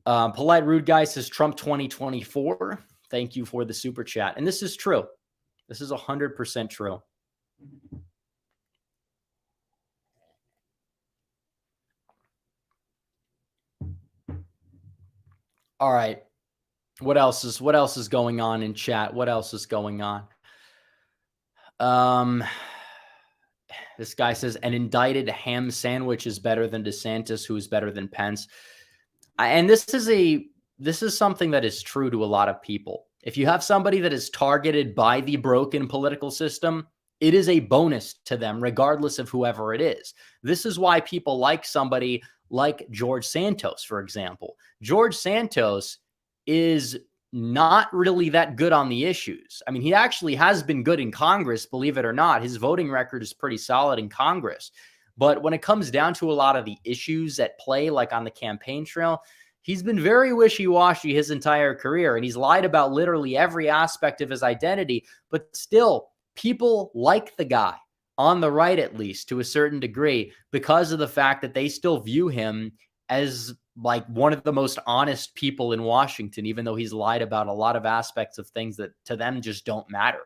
Polite Rude Guy says Trump 2024. Thank you for the super chat. And this is true. This is 100% true. All right. What else is going on in chat? What else is going on? This guy says an indicted ham sandwich is better than DeSantis, who is better than Pence. And this is something that is true to a lot of people. If you have somebody that is targeted by the broken political system, it is a bonus to them, regardless of whoever it is. This is why people like somebody like George Santos, for example. George Santos is not really that good on the issues. I mean, he actually has been good in Congress, believe it or not. His voting record is pretty solid in Congress. But when it comes down to a lot of the issues at play, like on the campaign trail, he's been very wishy-washy his entire career, and he's lied about literally every aspect of his identity. But still, people like the guy, on the right at least, to a certain degree, because of the fact that they still view him as like one of the most honest people in Washington, even though he's lied about a lot of aspects of things that to them just don't matter.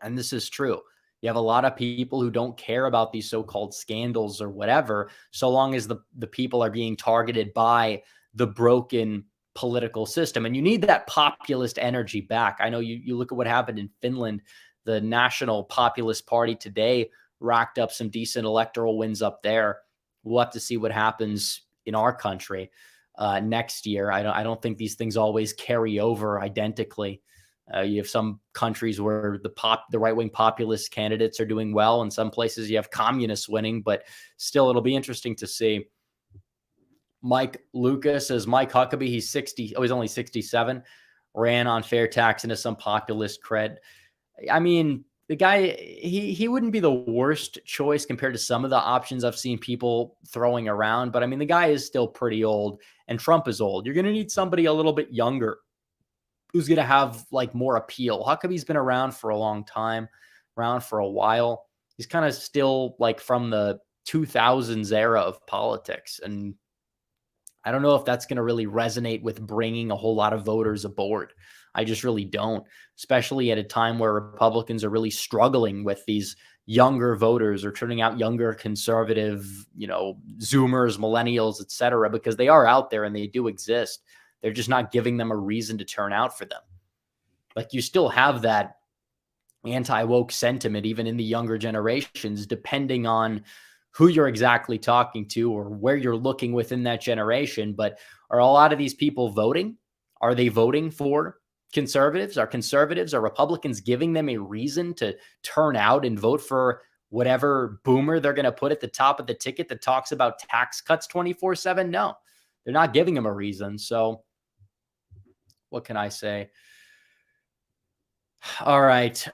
And this is true. You have a lot of people who don't care about these so-called scandals or whatever, so long as the people are being targeted by the broken political system. And you need that populist energy back. I know you look at what happened in Finland. The National Populist Party today racked up some decent electoral wins up there. We'll have to see what happens in our country next year. I don't think these things always carry over identically. You have some countries where the right-wing populist candidates are doing well. In some places you have communists winning, but still it'll be interesting to see. Mike Lucas says Mike Huckabee, he's 60. Oh, he's only 67. Ran on fair tax into some populist cred. I mean, the guy, he wouldn't be the worst choice compared to some of the options I've seen people throwing around. But I mean, the guy is still pretty old, and Trump is old. You're going to need somebody a little bit younger who's going to have like more appeal. Huckabee's been around for a long time, around for a while. He's kind of still like from the 2000s era of politics. And I don't know if that's going to really resonate with bringing a whole lot of voters aboard. I just really don't, especially at a time where Republicans are really struggling with these younger voters or turning out younger conservative, Zoomers, millennials, et cetera, because they are out there and they do exist. They're just not giving them a reason to turn out for them. Like, you still have that anti-woke sentiment, even in the younger generations, depending on who you're exactly talking to or where you're looking within that generation. But are a lot of these people voting? Are they voting for conservatives? Are Republicans giving them a reason to turn out and vote for whatever boomer they're going to put at the top of the ticket that talks about tax cuts 24/7? No, they're not giving them a reason. So what can I say? All right.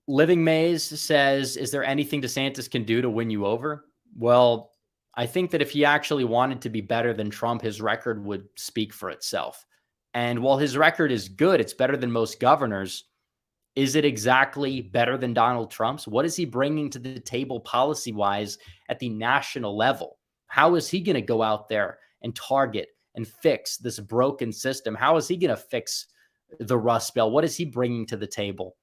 Living Maze says, is there anything DeSantis can do to win you over? Well, I think that if he actually wanted to be better than Trump, his record would speak for itself. And while his record is good, it's better than most governors. Is it exactly better than Donald Trump's? What is he bringing to the table policy-wise at the national level? How is he going to go out there and target and fix this broken system? How is he going to fix the Rust Belt? What is he bringing to the table?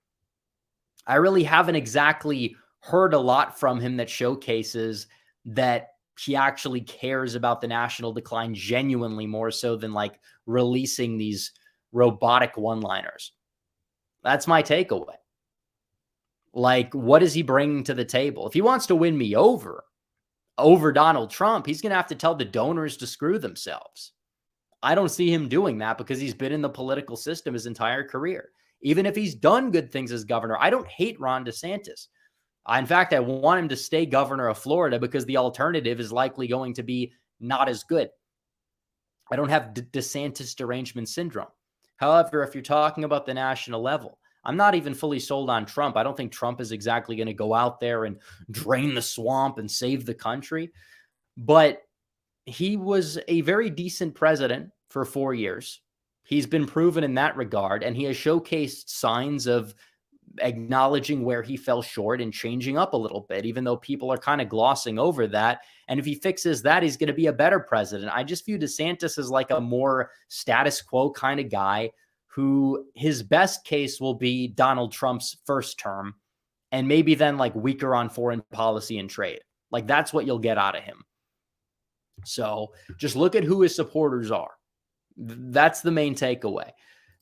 I really haven't exactly heard a lot from him that showcases that he actually cares about the national decline genuinely, more so than like releasing these robotic one-liners. That's my takeaway. Like, what is he bringing to the table? If he wants to win me over Donald Trump, he's going to have to tell the donors to screw themselves. I don't see him doing that because he's been in the political system his entire career. Even if he's done good things as governor, I don't hate Ron DeSantis. In fact, I want him to stay governor of Florida because the alternative is likely going to be not as good. I don't have DeSantis derangement syndrome. However, if you're talking about the national level, I'm not even fully sold on Trump. I don't think Trump is exactly going to go out there and drain the swamp and save the country. But he was a very decent president for 4 years. He's been proven in that regard, and he has showcased signs of acknowledging where he fell short and changing up a little bit, even though people are kind of glossing over that. And if he fixes that, he's going to be a better president. I just view DeSantis as like a more status quo kind of guy who his best case will be Donald Trump's first term, and maybe then like weaker on foreign policy and trade. Like, that's what you'll get out of him. So just look at who his supporters are. That's the main takeaway.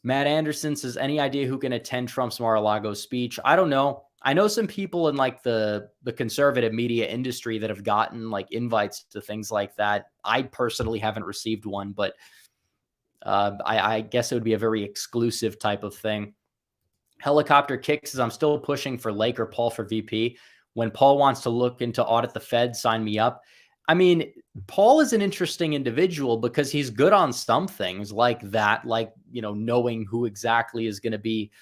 Matt Anderson says, any idea who can attend Trump's Mar-a-Lago speech? I don't know. I know some people in like the conservative media industry that have gotten like invites to things like that. I personally haven't received one, but I guess it would be a very exclusive type of thing. Helicopter Kick says, I'm still pushing for Lake or Paul for VP. When Paul wants to look into audit the Fed, sign me up. I mean, Paul is an interesting individual because he's good on some things like that, like, knowing who exactly is going to be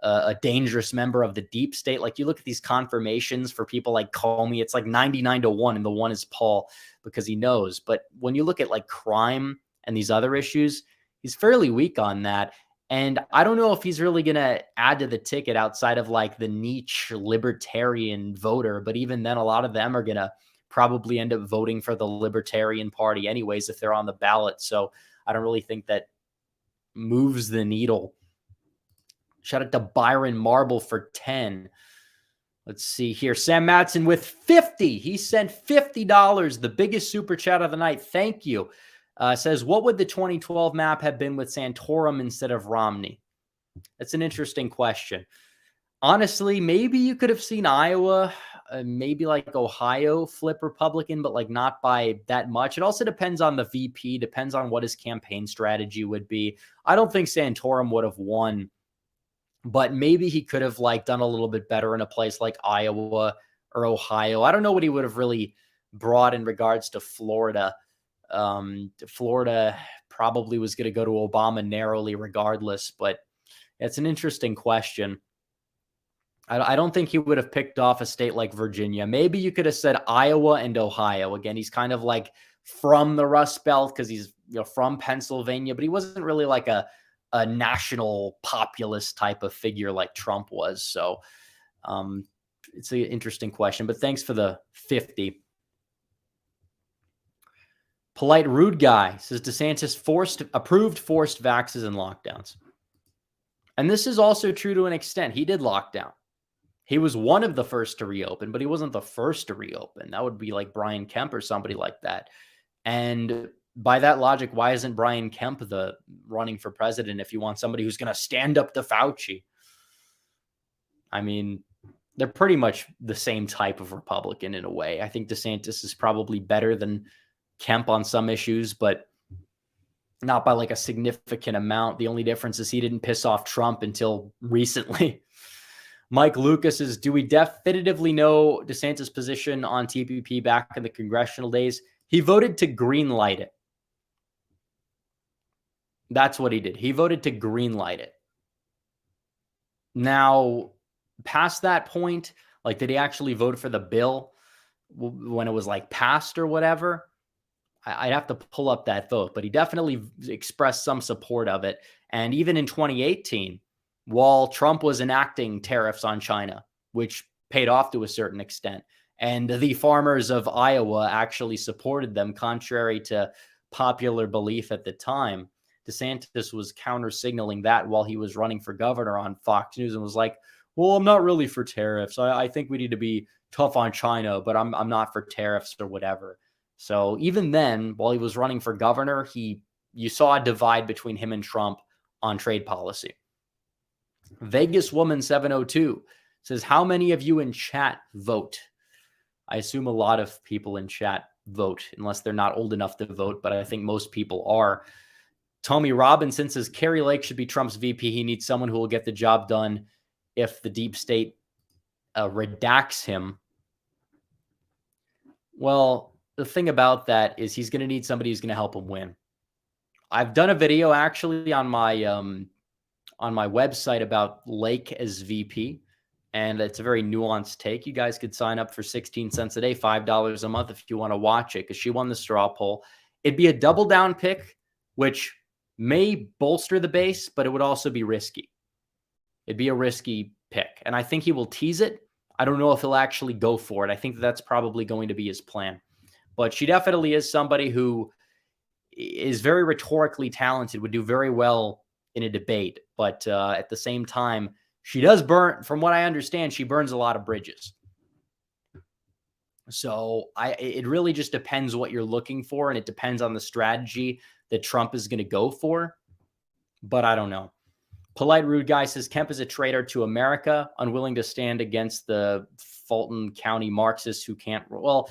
a dangerous member of the deep state. Like, you look at these confirmations for people like Comey, it's like 99-1, and the one is Paul because he knows. But when you look at like crime and these other issues, he's fairly weak on that. And I don't know if he's really going to add to the ticket outside of like the niche libertarian voter. But even then, a lot of them are going to probably end up voting for the Libertarian Party anyways if they're on the ballot. So I don't really think that moves the needle. Shout out to Byron Marble for 10. Let's see here. Sam Matson with 50. He sent $50, the biggest super chat of the night. Thank you. Says, what would the 2012 map have been with Santorum instead of Romney? That's an interesting question. Honestly, maybe you could have seen Iowa, maybe like Ohio flip Republican, but like not by that much. It also depends on the VP, depends on what his campaign strategy would be. I don't think Santorum would have won, but maybe he could have like done a little bit better in a place like Iowa or Ohio. I don't know what he would have really brought in regards to Florida. Florida probably was going to go to Obama narrowly regardless, but it's an interesting question. I don't think he would have picked off a state like Virginia. Maybe you could have said Iowa and Ohio. Again, he's kind of like from the Rust Belt because he's from Pennsylvania, but he wasn't really like a national populist type of figure like Trump was. So it's an interesting question, but thanks for the 50. Polite Rude Guy says DeSantis approved forced vaxes and lockdowns. And this is also true to an extent. He did lock down. He was one of the first to reopen, but he wasn't the first to reopen. That would be like Brian Kemp or somebody like that. And by that logic, why isn't Brian Kemp the running for president if you want somebody who's going to stand up to Fauci? I mean, they're pretty much the same type of Republican in a way. I think DeSantis is probably better than Kemp on some issues, but not by like a significant amount. The only difference is he didn't piss off Trump until recently. Mike Lucas is, do we definitively know DeSantis' position on TPP back in the congressional days? He voted to green light it. That's what he did. He voted to green light it. Now, past that point, like, did he actually vote for the bill when it was like passed or whatever? I'd have to pull up that vote, but he definitely expressed some support of it. And even in 2018, while Trump was enacting tariffs on China, which paid off to a certain extent, and the farmers of Iowa actually supported them, contrary to popular belief at the time, DeSantis was counter-signaling that while he was running for governor on Fox News and was like, well, I'm not really for tariffs. I think we need to be tough on China, but I'm not for tariffs or whatever. So even then, while he was running for governor, you saw a divide between him and Trump on trade policy. Vegas Woman 702 says, how many of you in chat vote? I assume a lot of people in chat vote, unless they're not old enough to vote, but I think most people are. Tommy Robinson says, Kerry Lake should be Trump's VP. He needs someone who will get the job done if the deep state redacts him. Well, the thing about that is he's going to need somebody who's going to help him win. I've done a video actually on my website about Lake as VP, and it's a very nuanced take. You guys could sign up for 16 cents a day, $5 a month if you want to watch it, because she won the straw poll. It'd be a double down pick, which may bolster the base, but it would also be risky. It'd be a risky pick, and I think he will tease it. I don't know if he'll actually go for it. I think that's probably going to be his plan. But she definitely is somebody who is very rhetorically talented, would do very well in a debate. But at the same time, she does burn, from what I understand, she burns a lot of bridges. So it really just depends what you're looking for, and it depends on the strategy that Trump is going to go for. But I don't know. Polite Rude Guy says, Kemp is a traitor to America, unwilling to stand against the Fulton County Marxists who can't. Well,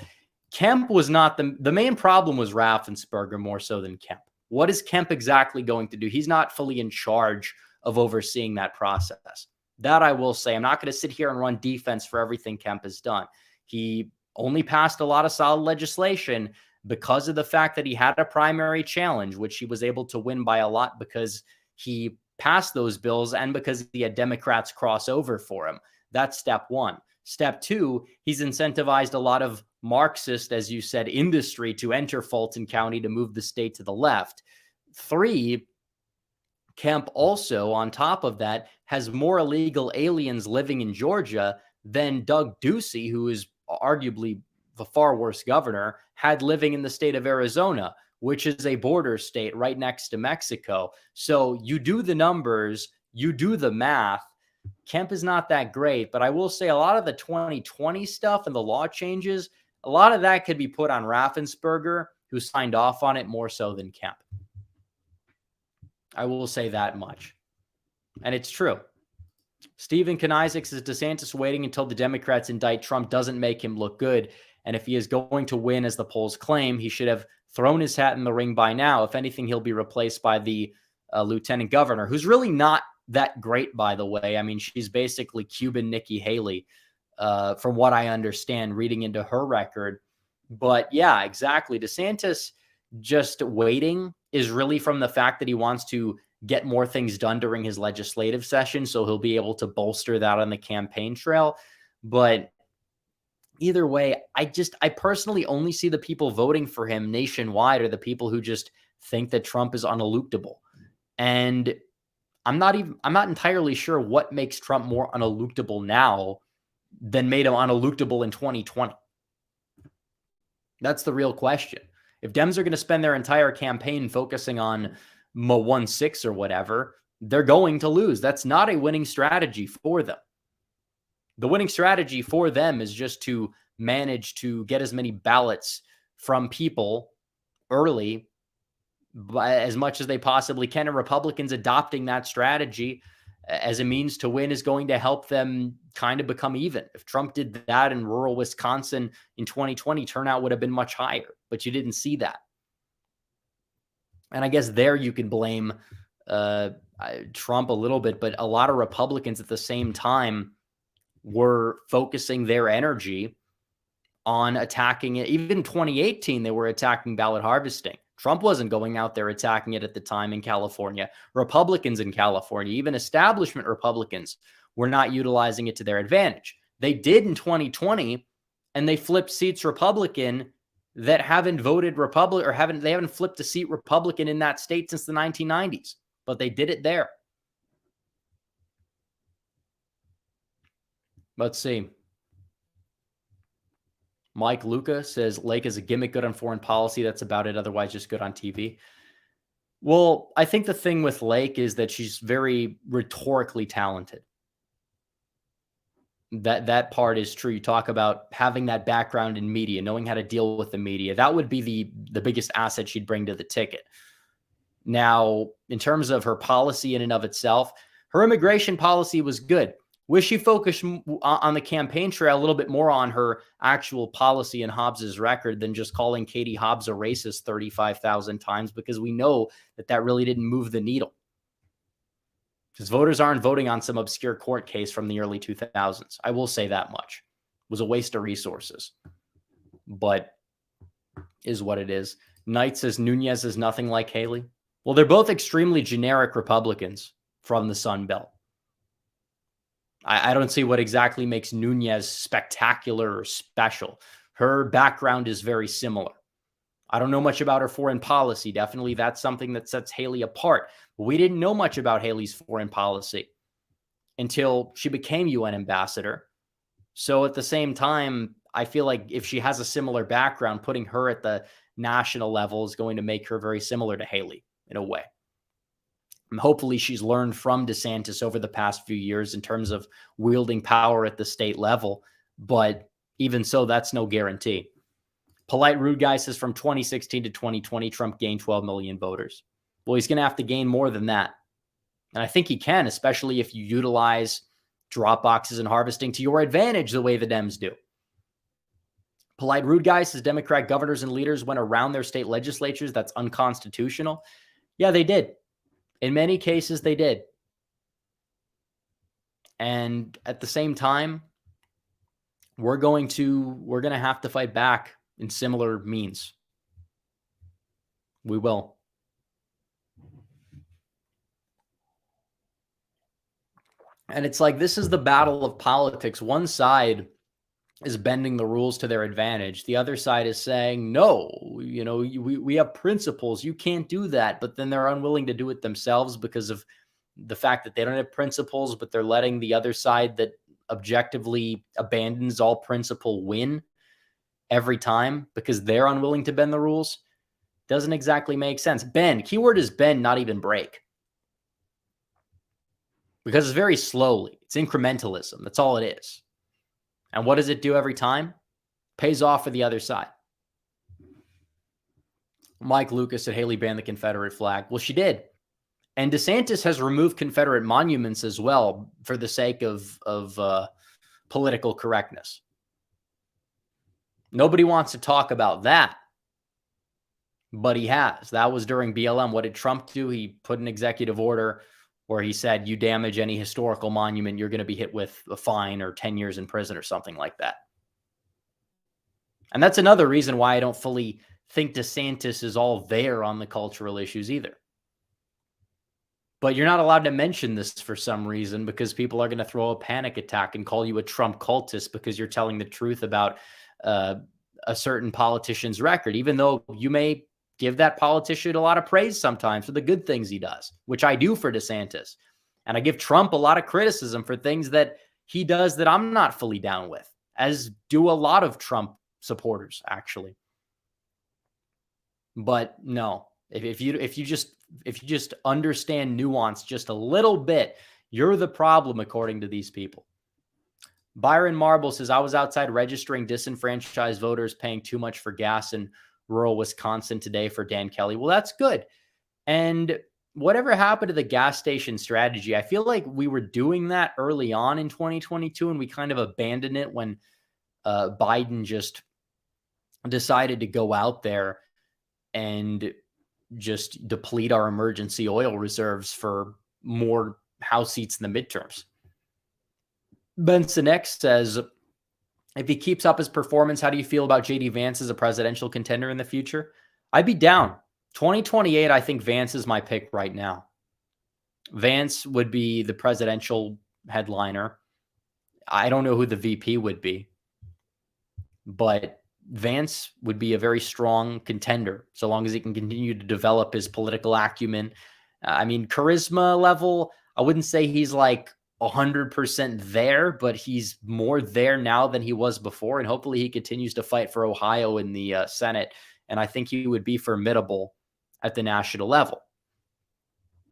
Kemp was not the main problem was Raffensperger more so than Kemp. What is Kemp exactly going to do? He's not fully in charge of overseeing that process. That I will say. I'm not going to sit here and run defense for everything Kemp has done. He only passed a lot of solid legislation because of the fact that he had a primary challenge, which he was able to win by a lot because he passed those bills and because he had Democrats cross over for him. That's step one. Step two, he's incentivized a lot of Marxist, as you said, industry to enter Fulton County to move the state to the left. Three, Kemp also, on top of that, has more illegal aliens living in Georgia than Doug Ducey, who is arguably the far worse governor, had living in the state of Arizona, which is a border state right next to Mexico. So you do the numbers, you do the math. Kemp is not that great, but I will say a lot of the 2020 stuff and the law changes, a lot of that could be put on Raffensperger, who signed off on it more so than Kemp. I will say that much. And it's true. Stephen Kanizik says DeSantis waiting until the Democrats indict Trump doesn't make him look good. And if he is going to win, as the polls claim, he should have thrown his hat in the ring by now. If anything, he'll be replaced by the lieutenant governor, who's really not that great, by the way. I mean, she's basically Cuban Nikki Haley, from what I understand, reading into her record. But yeah, exactly. DeSantis just waiting is really from the fact that he wants to get more things done during his legislative session, so he'll be able to bolster that on the campaign trail. But either way, I personally only see the people voting for him nationwide are the people who just think that Trump is uneluctable. And I'm not entirely sure what makes Trump more uneluctable now than made him uneluctable in 2020. That's the real question. If Dems are going to spend their entire campaign focusing on Ma 16 or whatever, they're going to lose. That's not a winning strategy for them. The winning strategy for them is just to manage to get as many ballots from people early as much as they possibly can. And Republicans adopting that strategy as a means to win is going to help them kind of become even. If Trump did that in rural Wisconsin in 2020, turnout would have been much higher, but you didn't see that. And I guess there you can blame Trump a little bit, but a lot of Republicans at the same time were focusing their energy on attacking it. Even in 2018, they were attacking ballot harvesting. Trump wasn't going out there attacking it at the time in California. Republicans in California, even establishment Republicans, were not utilizing it to their advantage. They did in 2020, and they flipped seats Republican that haven't voted Republican, or they haven't flipped a seat Republican in that state since the 1990s, but they did it there. Let's see. Mike Luca says Lake is a gimmick, good on foreign policy. That's about it. Otherwise, just good on TV. Well, I think the thing with Lake is that she's very rhetorically talented. That part is true. You talk about having that background in media, knowing how to deal with the media. That would be the biggest asset she'd bring to the ticket. Now, in terms of her policy in and of itself, her immigration policy was good. Wish she focused on the campaign trail a little bit more on her actual policy and Hobbs's record than just calling Katie Hobbs a racist 35,000 times, because we know that really didn't move the needle. Because voters aren't voting on some obscure court case from the early 2000s. I will say that much. It was a waste of resources, but is what it is. Knight says Nunez is nothing like Haley. Well, they're both extremely generic Republicans from the Sun Belt. I don't see what exactly makes Nunez spectacular or special. Her background is very similar. I don't know much about her foreign policy. Definitely that's something that sets Haley apart. But we didn't know much about Haley's foreign policy until she became UN ambassador. So at the same time, I feel like if she has a similar background, putting her at the national level is going to make her very similar to Haley in a way. And hopefully she's learned from DeSantis over the past few years in terms of wielding power at the state level. But even so, that's no guarantee. Polite Rude Guy says from 2016 to 2020, Trump gained 12 million voters. Well, he's going to have to gain more than that. And I think he can, especially if you utilize drop boxes and harvesting to your advantage the way the Dems do. Polite Rude Guy says Democrat governors and leaders went around their state legislatures. That's unconstitutional. Yeah, they did. In many cases, they did. And at the same time, we're going to have to fight back in similar means. We will. And it's like, this is the battle of politics. One side is bending the rules to their advantage. The other side is saying, no, we have principles. You can't do that. But then they're unwilling to do it themselves because of the fact that they don't have principles, but they're letting the other side that objectively abandons all principle win every time because they're unwilling to bend the rules. Doesn't exactly make sense. Bend. Keyword is bend, not even break. Because it's very slowly. It's incrementalism. That's all it is. And what does it do every time? Pays off for the other side. Mike Lucas said Haley banned the Confederate flag. Well, she did. And DeSantis has removed Confederate monuments as well for the sake of political correctness. Nobody wants to talk about that. But he has. That was during BLM. What did Trump do? He put an executive order where he said, you damage any historical monument, you're going to be hit with a fine or 10 years in prison or something like that. And that's another reason why I don't fully think DeSantis is all there on the cultural issues either. But you're not allowed to mention this for some reason because people are going to throw a panic attack and call you a Trump cultist because you're telling the truth about a certain politician's record, even though you may give that politician a lot of praise sometimes for the good things he does, which I do for DeSantis. And I give Trump a lot of criticism for things that he does that I'm not fully down with, as do a lot of Trump supporters, actually. But no, if you just understand nuance just a little bit, you're the problem, according to these people. Byron Marble says, I was outside registering disenfranchised voters paying too much for gas in rural Wisconsin today for Dan Kelly. Well, that's good. And whatever happened to the gas station strategy, I feel like we were doing that early on in 2022, and we kind of abandoned it when Biden just decided to go out there and just deplete our emergency oil reserves for more House seats in the midterms. Benson X says, if he keeps up his performance, how do you feel about JD Vance as a presidential contender in the future? I'd be down. 2028, I think Vance is my pick right now. Vance would be the presidential headliner. I don't know who the VP would be, but Vance would be a very strong contender so long as he can continue to develop his political acumen. I mean, charisma level, I wouldn't say he's like 100% there, but he's more there now than he was before. And hopefully he continues to fight for Ohio in the Senate. And I think he would be formidable at the national level.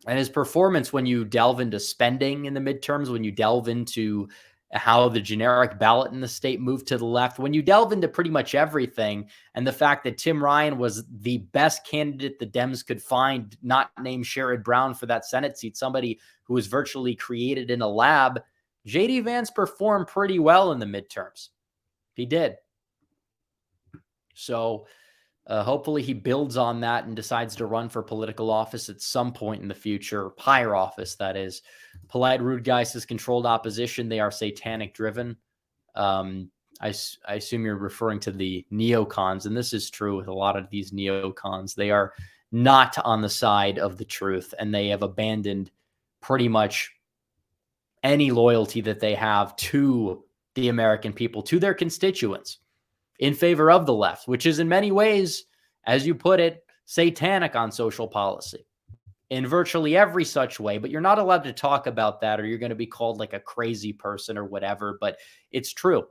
And his performance, when you delve into spending in the midterms, when you delve into how the generic ballot in the state moved to the left, when you delve into pretty much everything, and the fact that Tim Ryan was the best candidate the Dems could find, not named Sherrod Brown for that Senate seat, somebody who was virtually created in a lab, J.D. Vance performed pretty well in the midterms. He did. So hopefully he builds on that and decides to run for political office at some point in the future, higher office, that is. Polite Rude Guy says, controlled opposition, they are satanic driven. I assume you're referring to the neocons, and this is true with a lot of these neocons. They are not on the side of the truth, and they have abandoned pretty much any loyalty that they have to the American people, to their constituents, in favor of the left, which is in many ways, as you put it, satanic on social policy in virtually every such way. But you're not allowed to talk about that, or you're going to be called like a crazy person or whatever. But it's true.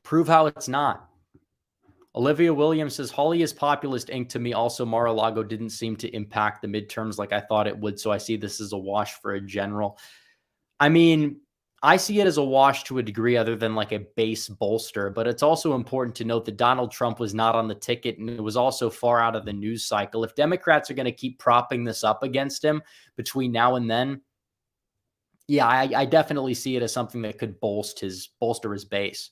Prove how it's not. Olivia Williams says, Hawley is populist ink to me. Also, Mar-a-Lago didn't seem to impact the midterms like I thought it would. So I see this as a wash for a general. I mean, I see it as a wash to a degree other than like a base bolster, but it's also important to note that Donald Trump was not on the ticket, and it was also far out of the news cycle. If Democrats are going to keep propping this up against him between now and then, yeah, I definitely see it as something that could bolster his base.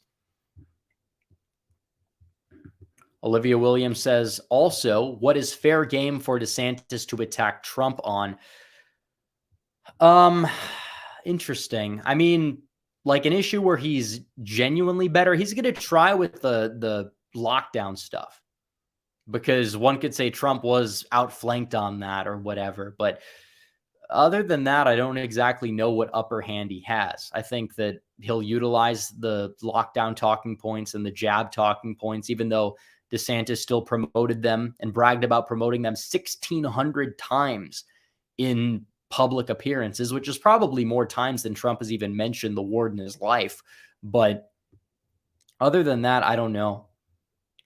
Olivia Williams says, also, what is fair game for DeSantis to attack Trump on? Interesting. I mean, like an issue where he's genuinely better, he's going to try with the lockdown stuff, because one could say Trump was outflanked on that or whatever. But other than that, I don't exactly know what upper hand he has. I think that he'll utilize the lockdown talking points and the jab talking points, even though DeSantis still promoted them and bragged about promoting them 1,600 times in public appearances, which is probably more times than Trump has even mentioned the word in his life. But other than that, I don't know.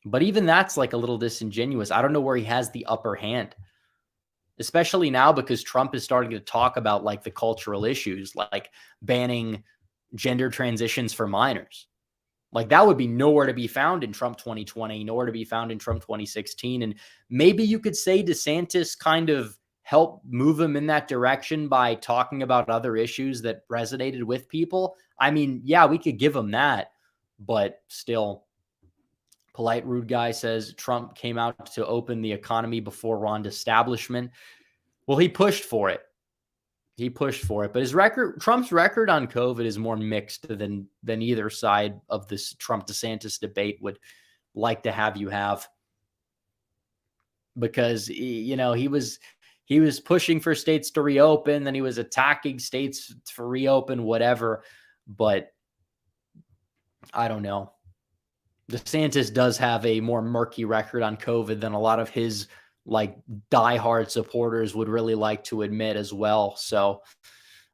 But even that's like a little disingenuous. I don't know where he has the upper hand, especially now because Trump is starting to talk about like the cultural issues, like banning gender transitions for minors. Like that would be nowhere to be found in Trump 2020, nowhere to be found in Trump 2016. And maybe you could say DeSantis kind of help move him in that direction by talking about other issues that resonated with people. I mean, yeah, we could give him that, but still. Polite Rude Guy says Trump came out to open the economy before Ron establishment. Well, he pushed for it. He pushed for it, but Trump's record on COVID is more mixed than either side of this Trump DeSantis debate would like to have you have, because he was pushing for states to reopen, then he was attacking states to reopen, whatever. But I don't know. DeSantis does have a more murky record on COVID than a lot of his like diehard supporters would really like to admit as well. So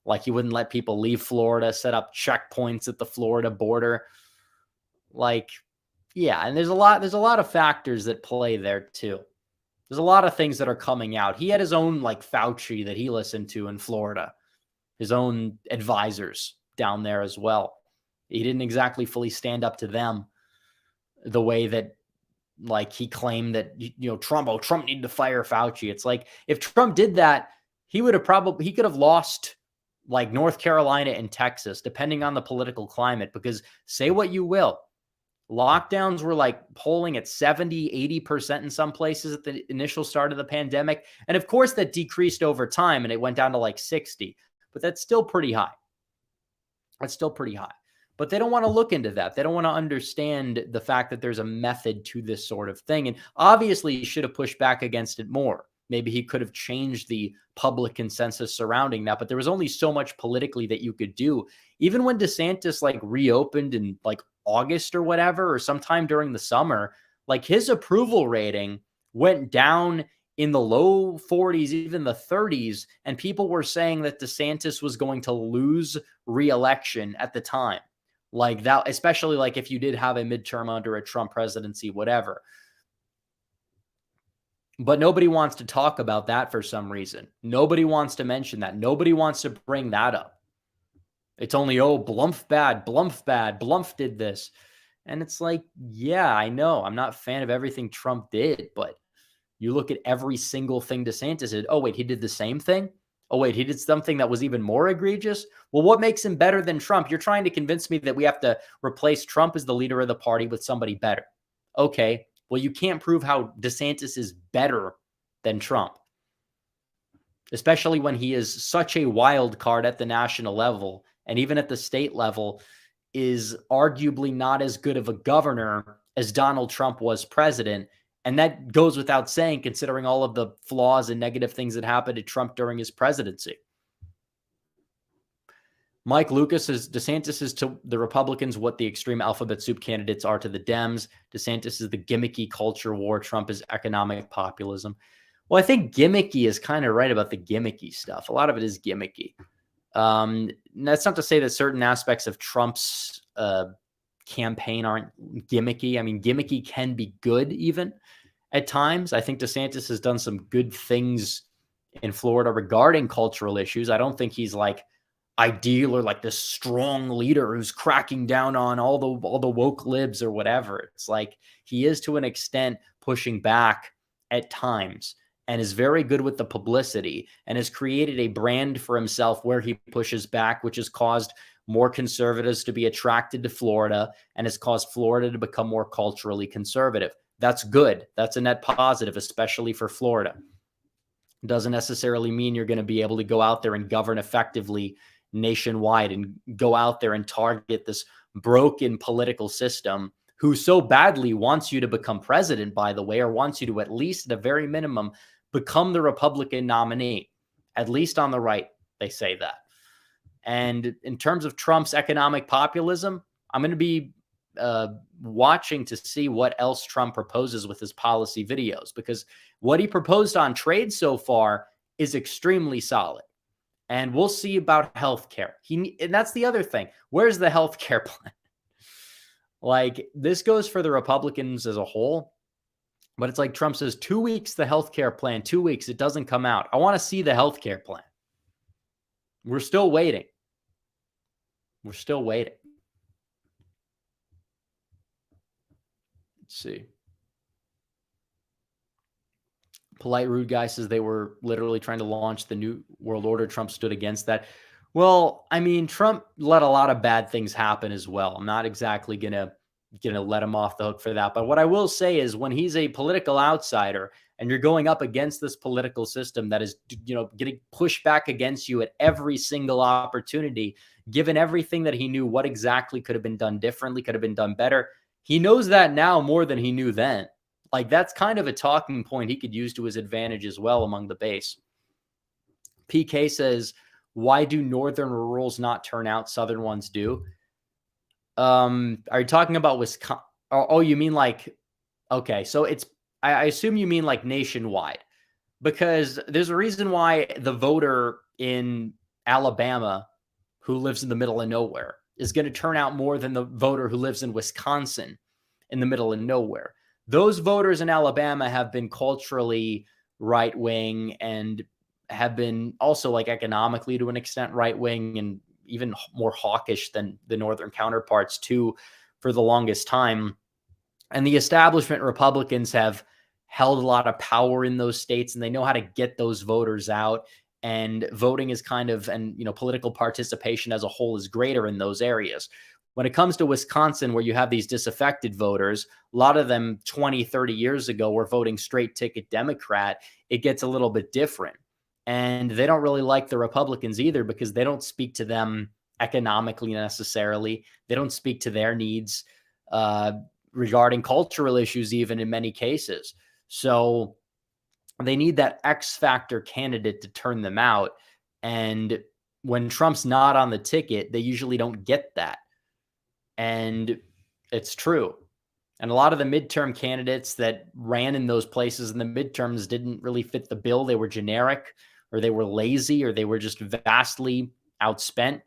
like he wouldn't let people leave Florida, set up checkpoints at the Florida border. Like, Yeah, and there's a lot of factors that play there too. There's a lot of things that are coming out. He had his own like Fauci that he listened to in Florida, his own advisors down there as well. He didn't exactly fully stand up to them the way that like he claimed that Trump needed to fire Fauci. It's like if Trump did that, he could have lost like North Carolina and Texas, depending on the political climate, because say what you will, lockdowns were like polling at 70, 80% in some places at the initial start of the pandemic. And of course that decreased over time and it went down to like 60, but that's still pretty high. That's still pretty high. But they don't want to look into that. They don't want to understand the fact that there's a method to this sort of thing. And obviously, he should have pushed back against it more. Maybe he could have changed the public consensus surrounding that, but there was only so much politically that you could do. Even when DeSantis like reopened in like August or whatever, or sometime during the summer, like his approval rating went down in the low 40s, even the 30s, and people were saying that DeSantis was going to lose re-election at the time. Like that, especially like if you did have a midterm under a Trump presidency, whatever. But nobody wants to talk about that for some reason. Nobody wants to mention that. Nobody wants to bring that up. It's only, oh, Blumph bad, Blumph bad, Blumph did this. And it's like, yeah, I know. I'm not a fan of everything Trump did, but you look at every single thing DeSantis did. Oh, wait, he did the same thing? Oh, wait, he did something that was even more egregious? Well, what makes him better than Trump? You're trying to convince me that we have to replace Trump as the leader of the party with somebody better. Okay, well, you can't prove how DeSantis is better than Trump, especially when he is such a wild card at the national level and even at the state level is arguably not as good of a governor as Donald Trump was president. And that goes without saying, considering all of the flaws and negative things that happened to Trump during his presidency. Mike Lucas says DeSantis is to the Republicans what the extreme alphabet soup candidates are to the Dems. DeSantis is the gimmicky culture war. Trump is economic populism. Well, I think gimmicky is kind of right about the gimmicky stuff. A lot of it is gimmicky. That's not to say that certain aspects of Trump's campaign aren't gimmicky. I mean, gimmicky can be good even at times. I think DeSantis has done some good things in Florida regarding cultural issues. I don't think he's like ideal or like this strong leader who's cracking down on all the woke libs or whatever. It's like he is to an extent pushing back at times and is very good with the publicity and has created a brand for himself where he pushes back, which has caused more conservatives to be attracted to Florida and has caused Florida to become more culturally conservative. That's good. That's a net positive, especially for Florida. It doesn't necessarily mean you're going to be able to go out there and govern effectively nationwide and go out there and target this broken political system who so badly wants you to become president, by the way, or wants you to at least at a very minimum become the Republican nominee. At least on the right, they say that. And in terms of Trump's economic populism, I'm going to be watching to see what else Trump proposes with his policy videos, because what he proposed on trade so far is extremely solid. And we'll see about healthcare. And that's the other thing. Where's the healthcare plan? Like, this goes for the Republicans as a whole, but it's like Trump says 2 weeks, the healthcare plan, 2 weeks, it doesn't come out. I want to see the healthcare plan. We're still waiting. We're still waiting. Let's see. Polite Rude Guy says they were literally trying to launch the New World Order. Trump stood against that. Well, I mean, Trump let a lot of bad things happen as well. I'm not exactly gonna let him off the hook for that. But what I will say is when he's a political outsider and you're going up against this political system that is, getting pushed back against you at every single opportunity, given everything that he knew, what exactly could have been done differently, could have been done better. He knows that now more than he knew then. Like, that's kind of a talking point he could use to his advantage as well among the base. PK says, why do northern rurals not turn out? Southern ones do. Are you talking about Wisconsin? Oh, you mean like, okay. So I assume you mean like nationwide, because there's a reason why the voter in Alabama who lives in the middle of nowhere is going to turn out more than the voter who lives in Wisconsin. in the middle of nowhere. Those voters in Alabama have been culturally right-wing and have been also like economically to an extent right-wing and even more hawkish than the northern counterparts too for the longest time. And the establishment Republicans have held a lot of power in those states, and they know how to get those voters out. And voting is kind of, and political participation as a whole is greater in those areas. When it comes to Wisconsin, where you have these disaffected voters, a lot of them 20, 30 years ago were voting straight ticket Democrat. It gets a little bit different. And they don't really like the Republicans either because they don't speak to them economically necessarily. They don't speak to their needs regarding cultural issues, even in many cases. So they need that X factor candidate to turn them out. And when Trump's not on the ticket, they usually don't get that. And it's true. And a lot of the midterm candidates that ran in those places in the midterms didn't really fit the bill. They were generic, or they were lazy, or they were just vastly outspent.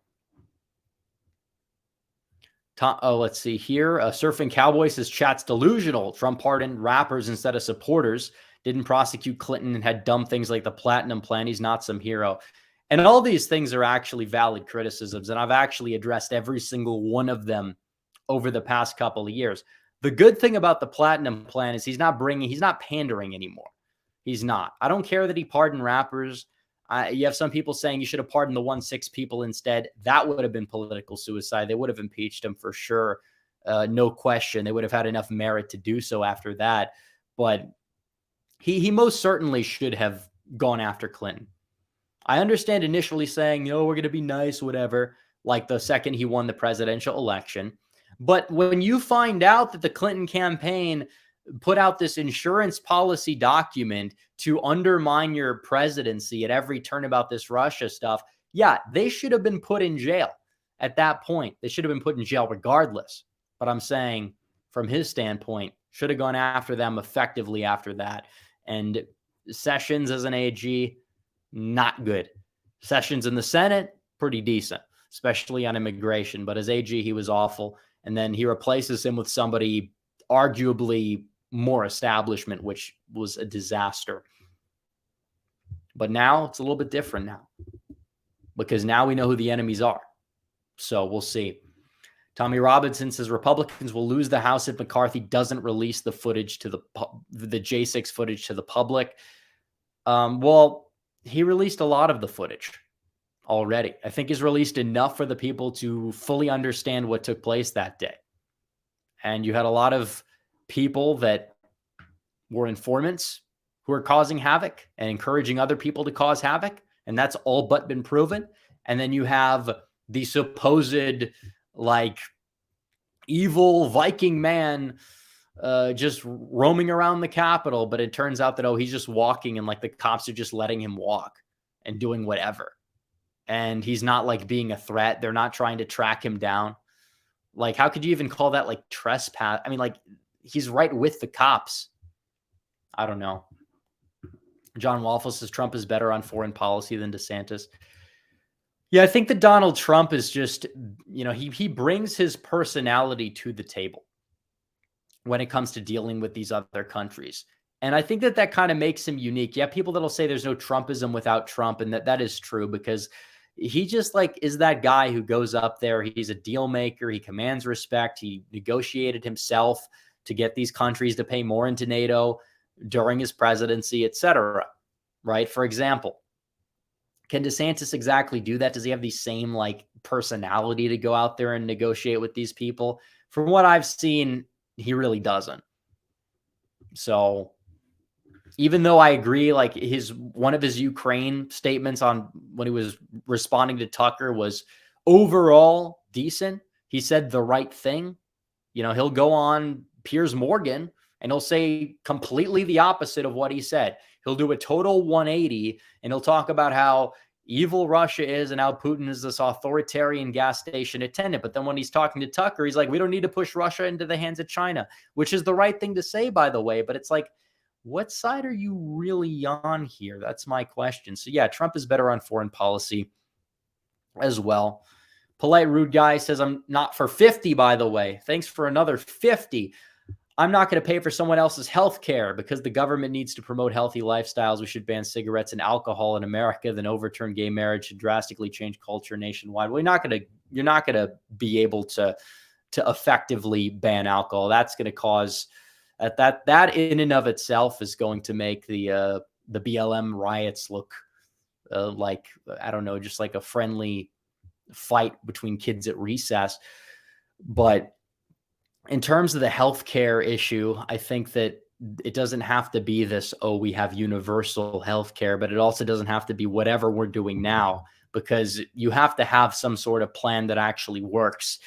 Let's see here. Surfing Cowboy says chat's delusional. Trump pardoned rappers instead of supporters. Didn't prosecute Clinton and had dumb things like the Platinum Plan. He's not some hero. And all these things are actually valid criticisms. And I've actually addressed every single one of them over the past couple of years. The good thing about the Platinum Plan is he's not pandering anymore. He's not. I don't care that he pardoned rappers. You have some people saying you should have pardoned the 1-6 people instead. That would have been political suicide. They would have impeached him for sure. No question. They would have had enough merit to do so after that. But he most certainly should have gone after Clinton. I understand initially saying, we're going to be nice, whatever, like the second he won the presidential election. But when you find out that the Clinton campaign put out this insurance policy document to undermine your presidency at every turn about this Russia stuff, yeah, they should have been put in jail at that point. They should have been put in jail regardless. But I'm saying from his standpoint, should have gone after them effectively after that. And Sessions as an AG, not good. Sessions in the Senate, pretty decent, especially on immigration. But as AG, he was awful. And then he replaces him with somebody arguably more establishment, which was a disaster. But now it's a little bit different now because now we know who the enemies are. So we'll see. Tommy Robinson says Republicans will lose the House if McCarthy doesn't release the footage to the J6 footage to the public. Well, he released a lot of the footage already. I think he's released enough for the people to fully understand what took place that day. And you had a lot of people that were informants who are causing havoc and encouraging other people to cause havoc. And that's all but been proven. And then you have the supposed evil Viking man just roaming around the Capitol. But it turns out that, he's just walking and the cops are just letting him walk and doing whatever. And he's not being a threat. They're not trying to track him down. How could you even call that trespass? I mean, he's right with the cops. I don't know. John Waffle says Trump is better on foreign policy than DeSantis. Yeah, I think that Donald Trump is just, he brings his personality to the table when it comes to dealing with these other countries. And I think that kind of makes him unique. You have people that'll say there's no Trumpism without Trump, and that is true because he just is that guy who goes up there. He's a deal maker. He commands respect. He negotiated himself to get these countries to pay more into NATO during his presidency, etc. Right? For example, can DeSantis exactly do that? Does he have the same personality to go out there and negotiate with these people? From what I've seen, he really doesn't. So even though I agree, one of his Ukraine statements on when he was responding to Tucker was overall decent. He said the right thing. He'll go on Piers Morgan and he'll say completely the opposite of what he said. He'll do a total 180 and he'll talk about how evil Russia is and how Putin is this authoritarian gas station attendant. But then when he's talking to Tucker, he's like, we don't need to push Russia into the hands of China, which is the right thing to say, by the way. But it's what side are you really on here? That's my question. So yeah, Trump is better on foreign policy as well. Polite Rude Guy says, I'm not for 50, by the way. Thanks for another 50. I'm not going to pay for someone else's health care because the government needs to promote healthy lifestyles. We should ban cigarettes and alcohol in America, then overturn gay marriage to drastically change culture nationwide. Well, you're not going to be able to effectively ban alcohol. That's going to cause that in and of itself is going to make the BLM riots look like, I don't know, just like a friendly fight between kids at recess. But in terms of the healthcare issue, I think that it doesn't have to be this, oh, we have universal healthcare, but it also doesn't have to be whatever we're doing now, because you have to have some sort of plan that actually works,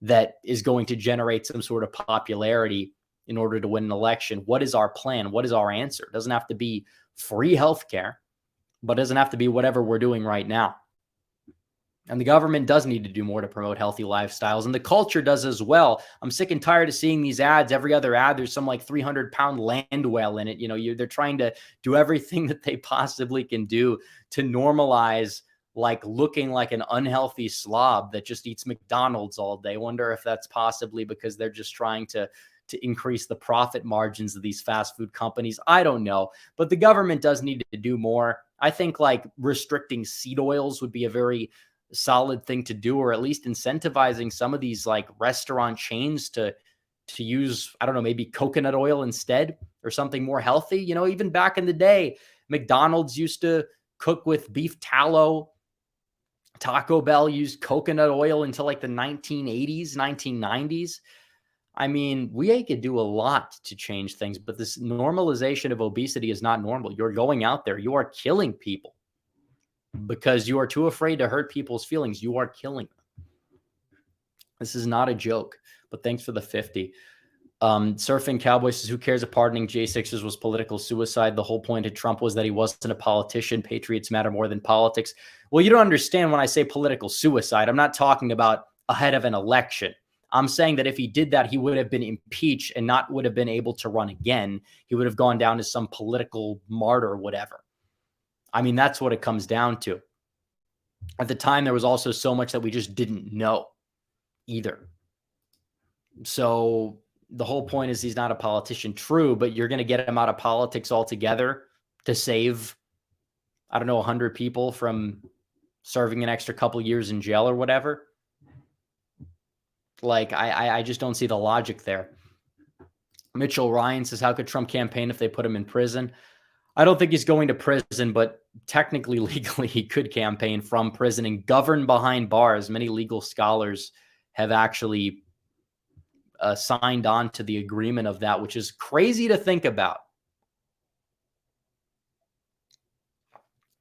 that is going to generate some sort of popularity in order to win an election. What is our plan? What is our answer? It doesn't have to be free healthcare, but it doesn't have to be whatever we're doing right now. And the government does need to do more to promote healthy lifestyles, and the culture does as well. I'm sick and tired of seeing these ads. Every other ad, there's some like 300-pound land whale in it. You know, they're trying to do everything that they possibly can do to normalize like looking like an unhealthy slob that just eats McDonald's all day. I wonder if that's possibly because they're just trying to increase the profit margins of these fast food companies. I don't know, but the government does need to do more. I think like restricting seed oils would be a very solid thing to do, or at least incentivizing some of these like restaurant chains to use, I don't know, maybe coconut oil instead or something more healthy. You know, even back in the day, McDonald's used to cook with beef tallow. Taco Bell used coconut oil until like the 1980s, 1990s. I mean, we could do a lot to change things, but this normalization of obesity is not normal. You're going out there, you are killing people because you are too afraid to hurt people's feelings. You are killing them. This is not a joke, but thanks for the 50. Surfing Cowboy says, who cares if pardoning J6ers was political suicide? The whole point of Trump was that he wasn't a politician. Patriots matter more than politics. Well, you don't understand when I say political suicide. I'm not talking about ahead of an election. I'm saying that if he did that, he would have been impeached and not would have been able to run again. He would have gone down as some political martyr or whatever. I mean, that's what it comes down to. At the time, there was also so much that we just didn't know either. So the whole point is he's not a politician, true, but you're going to get him out of politics altogether to save, I don't know, 100 people from serving an extra couple years in jail or whatever. Like, I just don't see the logic there. Mitchell Ryan says, how could Trump campaign if they put him in prison? I don't think he's going to prison, but technically, legally, he could campaign from prison and govern behind bars. Many legal scholars have actually signed on to the agreement of that, which is crazy to think about.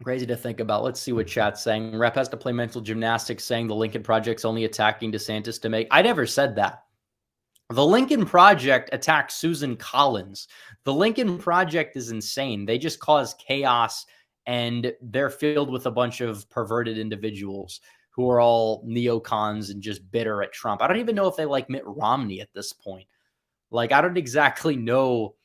Crazy to think about. Let's see what chat's saying. Rep has to play mental gymnastics saying the Lincoln Project's only attacking DeSantis to make. I never said that. The Lincoln Project attacked Susan Collins. The Lincoln Project is insane. They just cause chaos, and they're filled with a bunch of perverted individuals who are all neocons and just bitter at Trump. I don't even know if they like Mitt Romney at this point. Like, I don't exactly know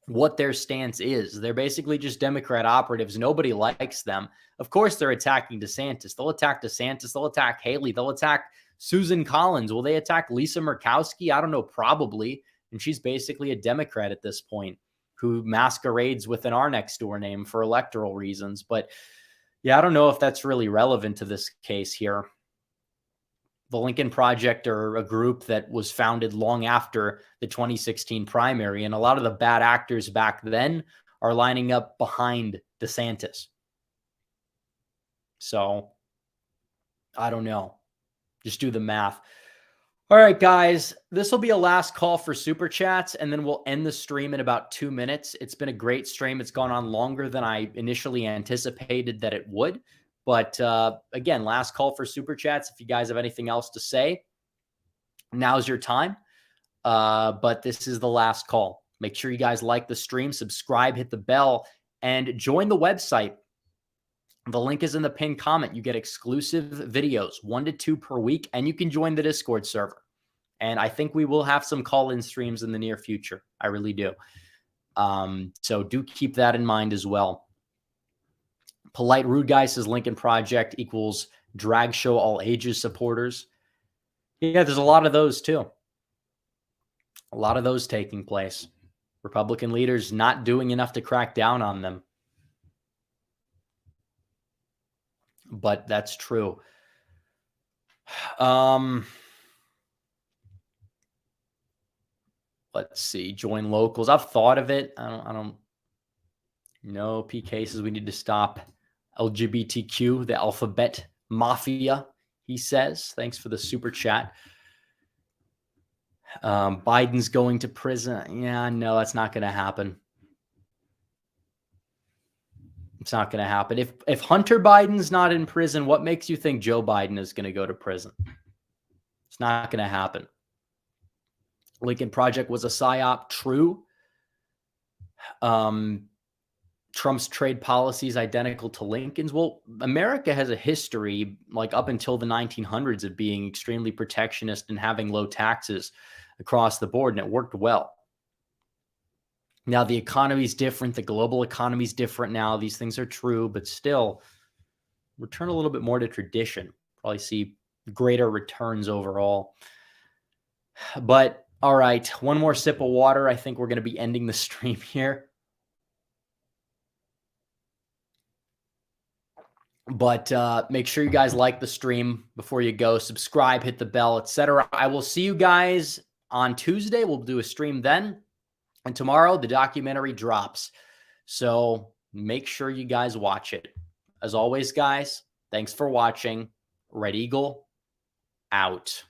what their stance is. They're basically just Democrat operatives. Nobody likes them. Of course, they're attacking DeSantis. They'll attack DeSantis. They'll attack Haley. They'll attack Susan Collins. Will they attack Lisa Murkowski? I don't know, probably. And she's basically a Democrat at this point who masquerades with an our next door name for electoral reasons. But yeah, I don't know if that's really relevant to this case here. The Lincoln Project are a group that was founded long after the 2016 primary, and a lot of the bad actors back then are lining up behind DeSantis. So I don't know. Just do the math. All right, guys, this will be a last call for Super Chats, and then we'll end the stream in about 2 minutes. It's been a great stream. It's gone on longer than I initially anticipated that it would. But again, last call for Super Chats. If you guys have anything else to say, now's your time. But this is the last call. Make sure you guys like the stream, subscribe, hit the bell, and join the website. The link is in the pinned comment. You get exclusive videos, 1 to 2 per week, and you can join the Discord server. And I think we will have some call-in streams in the near future. I really do. So do keep that in mind as well. Polite Rude Guy says Lincoln Project equals drag show all ages supporters. Yeah, there's a lot of those too. A lot of those taking place. Republican leaders not doing enough to crack down on them. But that's true. Let's see. Join locals. I've thought of it. I don't know. PK says we need to stop LGBTQ, the alphabet mafia, he says. Thanks for the super chat. Biden's going to prison. Yeah, no, that's not going to happen. It's not going to happen. If Hunter Biden's not in prison, what makes you think Joe Biden is going to go to prison? It's not going to happen. Lincoln Project was a psyop. True. Trump's trade policy is identical to Lincoln's. Well, America has a history, like up until the 1900s, of being extremely protectionist and having low taxes across the board, and it worked well. Now, the economy is different. The global economy is different now. These things are true, but still, return a little bit more to tradition. Probably see greater returns overall. But, all right, one more sip of water. I think we're going to be ending the stream here. But make sure you guys like the stream before you go. Subscribe, hit the bell, etc. I will see you guys on Tuesday. We'll do a stream then. And tomorrow, the documentary drops. So make sure you guys watch it. As always, guys, thanks for watching. Red Eagle, out.